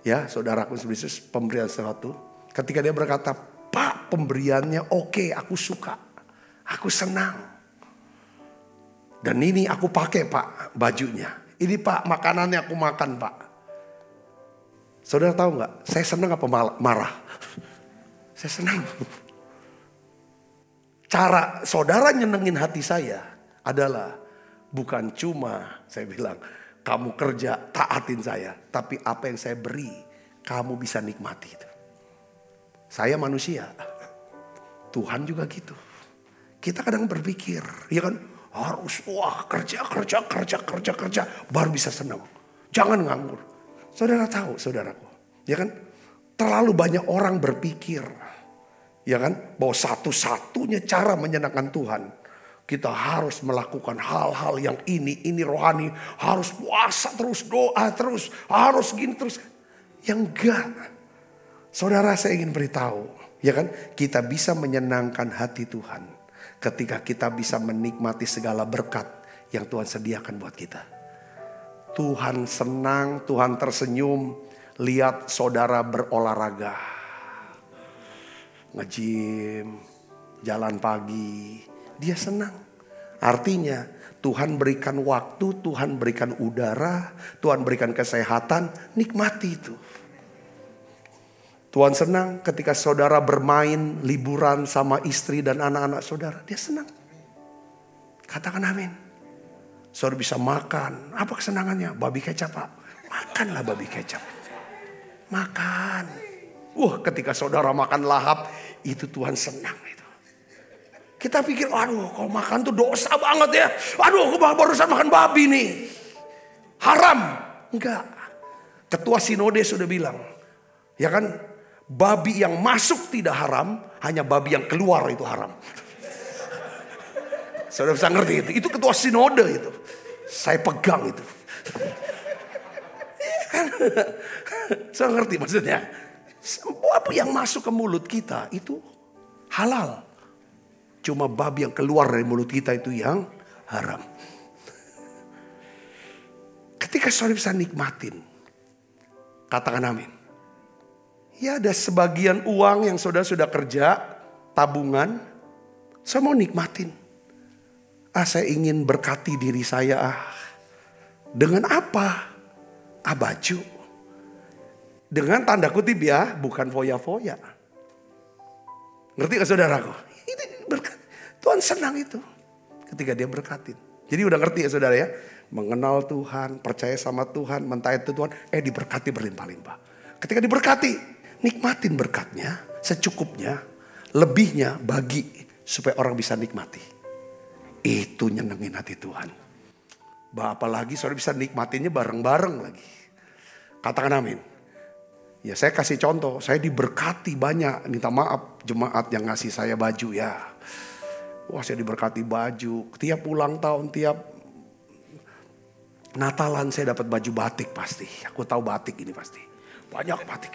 ya saudaraku Yesus, pemberian sesuatu, ketika dia berkata, Pak pemberiannya oke, aku suka, aku senang. Dan ini aku pakai Pak bajunya, ini Pak makanannya aku makan Pak. Saudara tahu nggak? Saya senang apa marah? Saya senang. Cara saudara nyenengin hati saya adalah bukan cuma saya bilang, kamu kerja taatin saya. Tapi apa yang saya beri, kamu bisa nikmati itu. Saya manusia. Tuhan juga gitu. Kita kadang berpikir, ya kan, harus kerja baru bisa senang. Jangan nganggur. Saudara tahu, saudaraku, ya kan, terlalu banyak orang berpikir, ya kan, bahwa satu-satunya cara menyenangkan Tuhan, kita harus melakukan hal-hal yang ini rohani, harus puasa terus, doa terus, harus gini terus. Yang enggak. Saudara, saya ingin beritahu, ya kan, kita bisa menyenangkan hati Tuhan ketika kita bisa menikmati segala berkat yang Tuhan sediakan buat kita. Tuhan senang, Tuhan tersenyum lihat saudara berolahraga, nge-gym, jalan pagi. Dia senang. Artinya Tuhan berikan waktu, Tuhan berikan udara, Tuhan berikan kesehatan, nikmati itu. Tuhan senang ketika saudara bermain, liburan sama istri dan anak-anak saudara. Dia senang. Katakan amin. Saudara bisa makan. Apa kesenangannya? Babi kecap Pak. Makanlah babi kecap. Makan. Ketika saudara makan lahap, itu Tuhan senang itu. Kita pikir, aduh kalau makan tuh dosa banget ya. Aduh aku barusan makan babi nih. Haram. Enggak. Ketua sinode sudah bilang. Ya kan, babi yang masuk tidak haram, hanya babi yang keluar itu haram. Saudara bisa ngerti itu. Itu ketua sinode itu. Saya pegang itu. Saya ngerti maksudnya. Babi yang masuk ke mulut kita itu halal. Cuma babi yang keluar dari mulut kita itu yang haram. Ketika saudara bisa nikmatin, katakan amin. Ya ada sebagian uang yang saudara sudah kerja, tabungan, saya mau nikmatin. Saya ingin berkati diri saya. Dengan apa? Baju. Dengan tanda kutip ya, bukan foya-foya. Ngerti gak saudaraku? Itu berkat. Tuhan senang itu ketika dia berkatin. Jadi udah ngerti ya saudara ya. Mengenal Tuhan, percaya sama Tuhan, mentaati Tuhan. Diberkati berlimpah-limpah. Ketika diberkati, nikmatin berkatnya secukupnya. Lebihnya bagi supaya orang bisa nikmati. Itu nyenengin hati Tuhan. Apalagi saudara bisa nikmatinnya bareng-bareng lagi. Katakan amin. Ya saya kasih contoh, saya diberkati banyak. Minta maaf jemaat yang ngasih saya baju ya. Saya diberkati baju. Tiap ulang tahun, tiap Natalan saya dapat baju batik pasti. Aku tahu batik ini pasti. Banyak batik.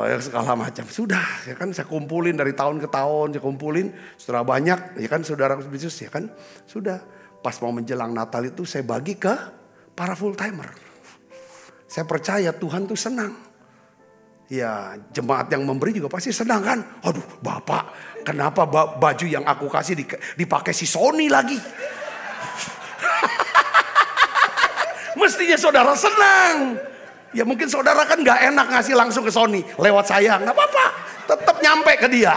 Ya segala macam. Sudah ya kan, saya kumpulin dari tahun ke tahun. Saya kumpulin setelah banyak ya kan saudara bisnis ya kan. Sudah pas mau menjelang Natal itu saya bagi ke para full timer. Saya percaya Tuhan tuh senang. Ya jemaat yang memberi juga pasti senang kan. Aduh Bapak, kenapa baju yang aku kasih dipakai si Sony lagi? Mestinya saudara senang. Ya mungkin saudara kan gak enak ngasih langsung ke Sony lewat saya, gak apa-apa, tetap nyampe ke dia.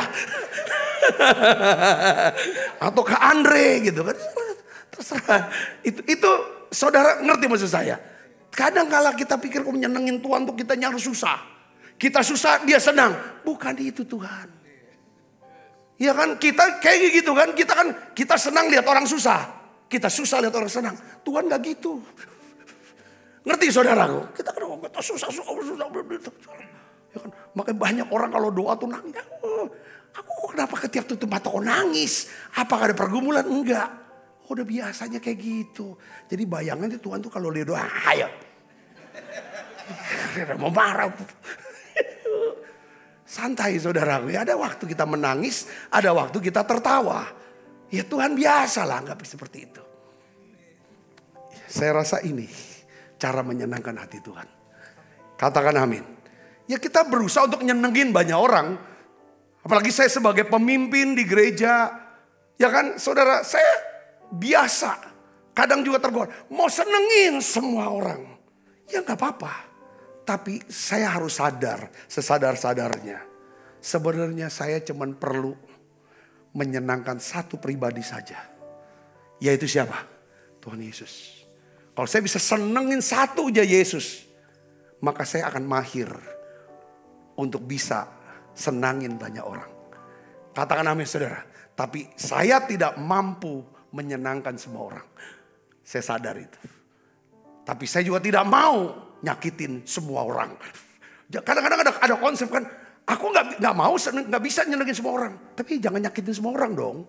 Atau ke Andre gitu kan, terserah. Itu saudara ngerti maksud saya? Kadang kala kita pikir kok menyenengin Tuhan tuh kita harus susah. Kita susah dia senang, bukan itu Tuhan. Ya kan kita kayak gitu kan, kita senang lihat orang susah, kita susah lihat orang senang. Tuhan gak gitu. Ngerti saudaraku? Kita susah. Ya kan? Makanya banyak orang kalau doa tuh nangis. Aku kenapa ketiap tutup mata kok nangis? Apakah ada pergumulan? Enggak. Udah biasanya kayak gitu. Jadi bayangannya Tuhan tuh kalau dia doa, ayo. Mau marah. Santai saudaraku. Ya, ada waktu kita menangis, ada waktu kita tertawa. Ya Tuhan biasalah, anggap seperti itu. Saya rasa ini cara menyenangkan hati Tuhan. Katakan amin. Ya kita berusaha untuk nyenengin banyak orang. Apalagi saya sebagai pemimpin di gereja. Ya kan saudara, saya biasa. Kadang juga tergoda. Mau senengin semua orang. Ya gak apa-apa. Tapi saya harus sadar, sesadar-sadarnya. Sebenarnya saya cuma perlu menyenangkan satu pribadi saja. Yaitu siapa? Tuhan Yesus. Kalau saya bisa senengin satu aja Yesus, maka saya akan mahir untuk bisa senangin banyak orang. Katakan amin saudara. Tapi saya tidak mampu menyenangkan semua orang. Saya sadar itu. Tapi saya juga tidak mau nyakitin semua orang. Kadang-kadang ada konsep kan, aku nggak bisa nyenengin semua orang. Tapi jangan nyakitin semua orang dong.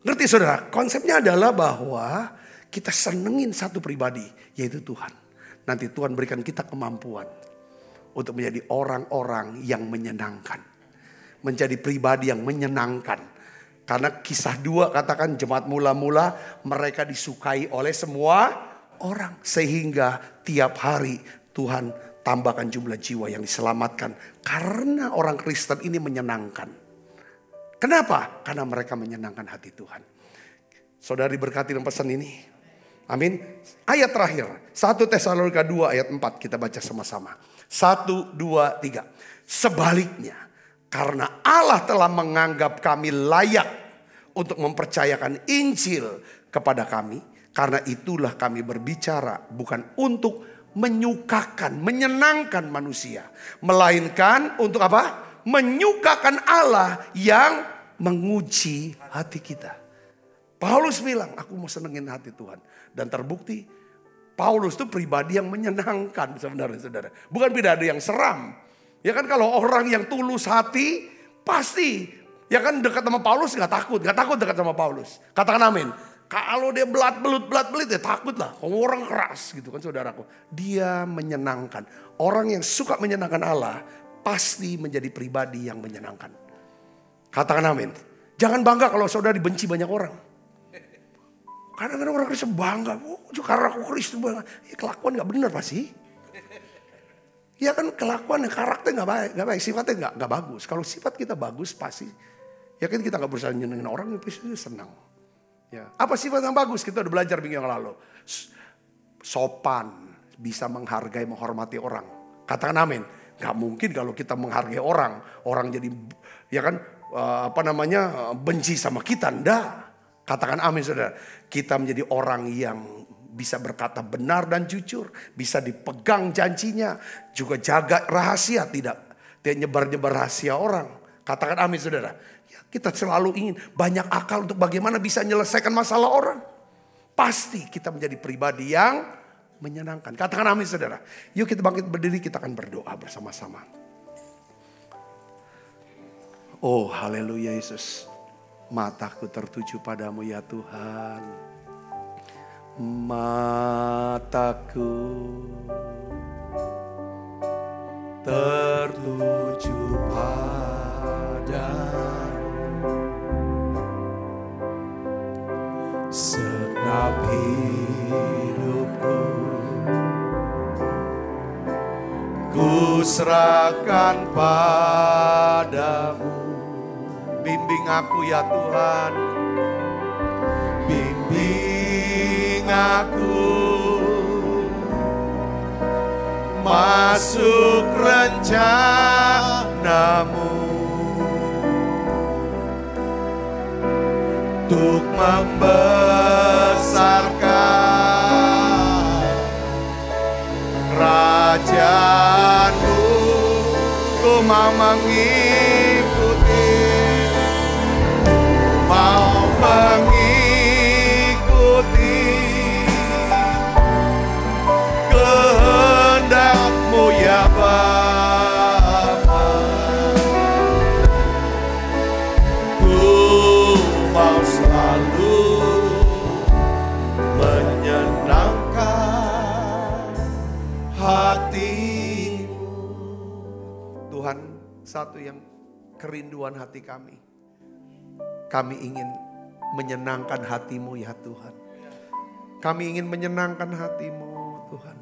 Ngerti saudara? Konsepnya adalah bahwa kita senengin satu pribadi, yaitu Tuhan. Nanti Tuhan berikan kita kemampuan untuk menjadi orang-orang yang menyenangkan. Menjadi pribadi yang menyenangkan. Karena kisah 2 katakan jemaat mula-mula mereka disukai oleh semua orang. Sehingga tiap hari Tuhan tambahkan jumlah jiwa yang diselamatkan. Karena orang Kristen ini menyenangkan. Kenapa? Karena mereka menyenangkan hati Tuhan. Saudara diberkati dengan pesan ini. Amin. Ayat terakhir. 1 Tesalonika 2 ayat 4 kita baca sama-sama. 1, 2, 3. Sebaliknya. Karena Allah telah menganggap kami layak untuk mempercayakan Injil kepada kami. Karena itulah kami berbicara bukan untuk menyukakan, menyenangkan manusia. Melainkan untuk apa? Menyukakan Allah yang menguji hati kita. Paulus bilang, aku mau senengin hati Tuhan. Dan terbukti, Paulus itu pribadi yang menyenangkan sebenarnya saudara. Bukan pribadi yang seram. Ya kan kalau orang yang tulus hati, pasti. Ya kan dekat sama Paulus gak takut dekat sama Paulus. Katakan amin. Kalau dia belut ya takut lah. Orang keras gitu kan saudaraku. Dia menyenangkan. Orang yang suka menyenangkan Allah, pasti menjadi pribadi yang menyenangkan. Katakan amin. Jangan bangga kalau saudara dibenci banyak orang. Kadang-kadang orang Kristen bangga, karena aku Kristen bangga. Ya, kelakuan gak benar pasti. Ya kan kelakuan, karakter gak baik, sifatnya gak bagus. Kalau sifat kita bagus pasti, ya kan kita gak berusaha nyenengin orang, pasti senang. Ya. Apa sifat yang bagus? Kita udah belajar minggu yang lalu. Sopan, bisa menghargai, menghormati orang. Katakan amin. Gak mungkin kalau kita menghargai orang jadi, ya kan, benci sama kita, enggak. Katakan amin saudara. Kita menjadi orang yang bisa berkata benar dan jujur. Bisa dipegang janjinya. Juga jaga rahasia. Tidak nyebar-nyebar rahasia orang. Katakan amin saudara. Ya, kita selalu ingin banyak akal untuk bagaimana bisa menyelesaikan masalah orang. Pasti kita menjadi pribadi yang menyenangkan. Katakan amin saudara. Yuk kita bangkit berdiri, kita akan berdoa bersama-sama. Oh haleluya Yesus. Mataku tertuju padamu ya Tuhan. Mataku tertuju padamu. Segenap hidupku ku serahkan padamu. Bimbing aku ya Tuhan. Bimbing aku masuk rencanamu untuk membesarkan kerajaanmu. Ku mau mengikuti, mau mengikuti kehendak-Mu ya Bapa. Ku mau selalu menyenangkan hati-Mu. Tuhan, satu yang kerinduan hati kami ingin menyenangkan hati-Mu ya Tuhan. Kami ingin menyenangkan hati-Mu Tuhan.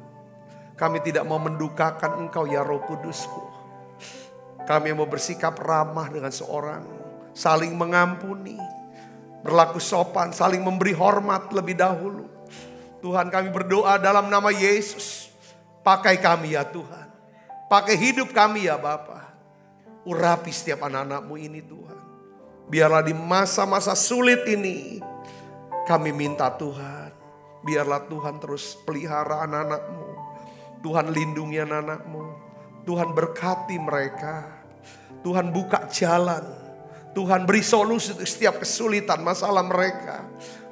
Kami tidak mau mendukakan Engkau ya Roh Kudusku. Kami mau bersikap ramah dengan seorang, saling mengampuni, berlaku sopan, saling memberi hormat lebih dahulu. Tuhan, kami berdoa dalam nama Yesus. Pakai kami ya Tuhan. Pakai hidup kami ya Bapa. Urapi setiap anak-anak-Mu ini Tuhan. Biarlah di masa-masa sulit ini kami minta Tuhan. Biarlah Tuhan terus pelihara anak-anak-Mu. Tuhan lindungi anak-anak-Mu. Tuhan berkati mereka. Tuhan buka jalan. Tuhan beri solusi untuk setiap kesulitan masalah mereka.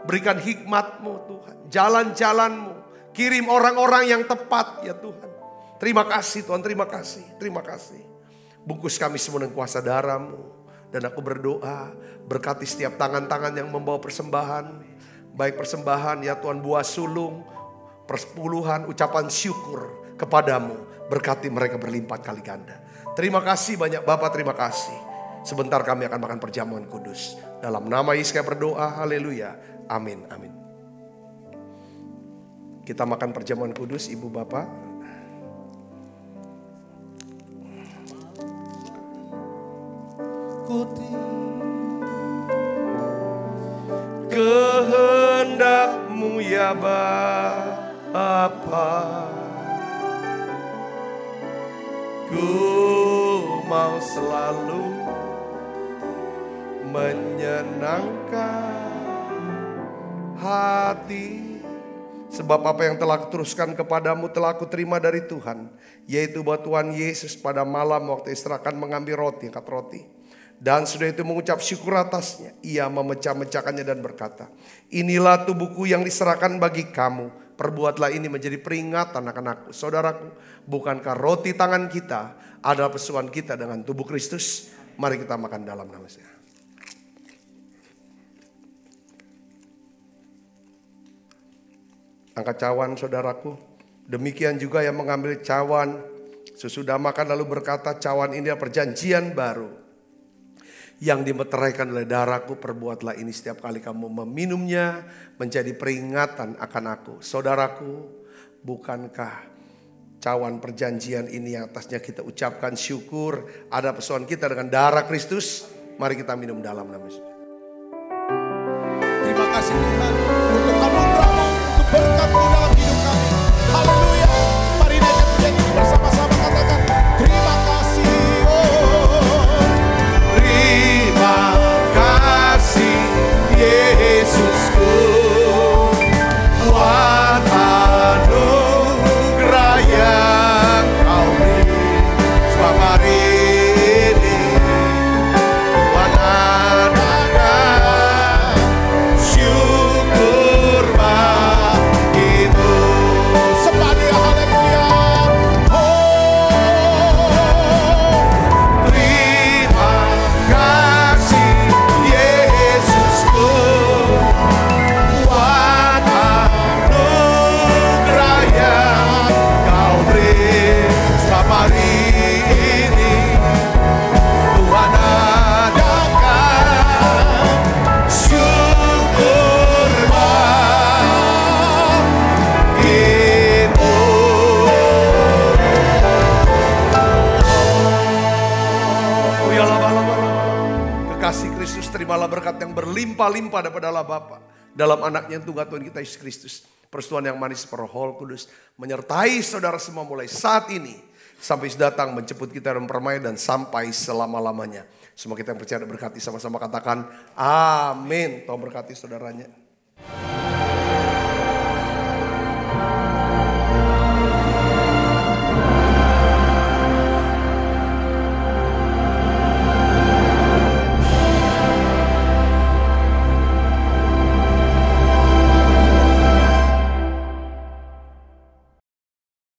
Berikan hikmat-Mu Tuhan. Jalan-jalan-Mu. Kirim orang-orang yang tepat ya Tuhan. Terima kasih Tuhan, terima kasih, terima kasih. Bungkus kami semua dengan kuasa darah-Mu. Dan aku berdoa, berkati setiap tangan-tangan yang membawa persembahan. Baik persembahan ya Tuhan, buah sulung, persepuluhan, ucapan syukur kepadamu. Berkati mereka berlipat kali ganda. Terima kasih banyak Bapak, terima kasih. Sebentar kami akan makan perjamuan kudus. Dalam nama Yesus kami berdoa, haleluya, amin, amin. Kita makan perjamuan kudus, Ibu Bapak. Kehendak-Mu ya Bapa. Ku mau selalu menyenangkan hati. Sebab apa yang telah kuteruskan kepadamu telah aku terima dari Tuhan. Yaitu bahwa Tuhan Yesus pada malam waktu istirahat mengambil roti, angkat roti. Dan sudah itu mengucap syukur atasnya. Ia memecah-mecahkannya dan berkata, inilah tubuhku yang diserahkan bagi kamu. Perbuatlah ini menjadi peringatan akan aku. Saudaraku, bukankah roti tangan kita adalah persuan kita dengan tubuh Kristus? Mari kita makan dalam nama Dia. Angkat cawan saudaraku. Demikian juga yang mengambil cawan sesudah makan lalu berkata, cawan ini adalah perjanjian baru yang dimeteraikan oleh darahku. Perbuatlah ini setiap kali kamu meminumnya menjadi peringatan akan aku. Saudaraku, bukankah cawan perjanjian ini yang atasnya kita ucapkan syukur, ada persoalan kita dengan darah Kristus? Mari kita minum dalam nama Yesus. Terima kasih Tuhan untuk anugerah-Mu, untuk berkat-Mu dalam hidup kami. Haleluya. Mari naikkan pujian ini bersama-sama, katakan terima kasih. Terima kasih Yesusku, buat anugerah yang Kau beri. Sebab hari ini Tuhan adakan syukur bagimu. Sembah haleluya. Terima kasih Yesusku, buat anugerah yang Kau beri. Sebab hari ini Tuhan adakan syukur bagimu. Oh ya kekasih Kristus, terimalah berkat yang berlimpah-limpah daripada Allah Bapa dalam anaknya yang tunggal Tuhan kita Yesus Kristus. Persetujuan yang manis Roh Kudus menyertai saudara semua mulai saat ini sampai datang menjemput kita dalam permainan dan sampai selama-lamanya. Semua kita yang percaya dan berkati sama-sama katakan amin. Tuhan berkati saudaranya.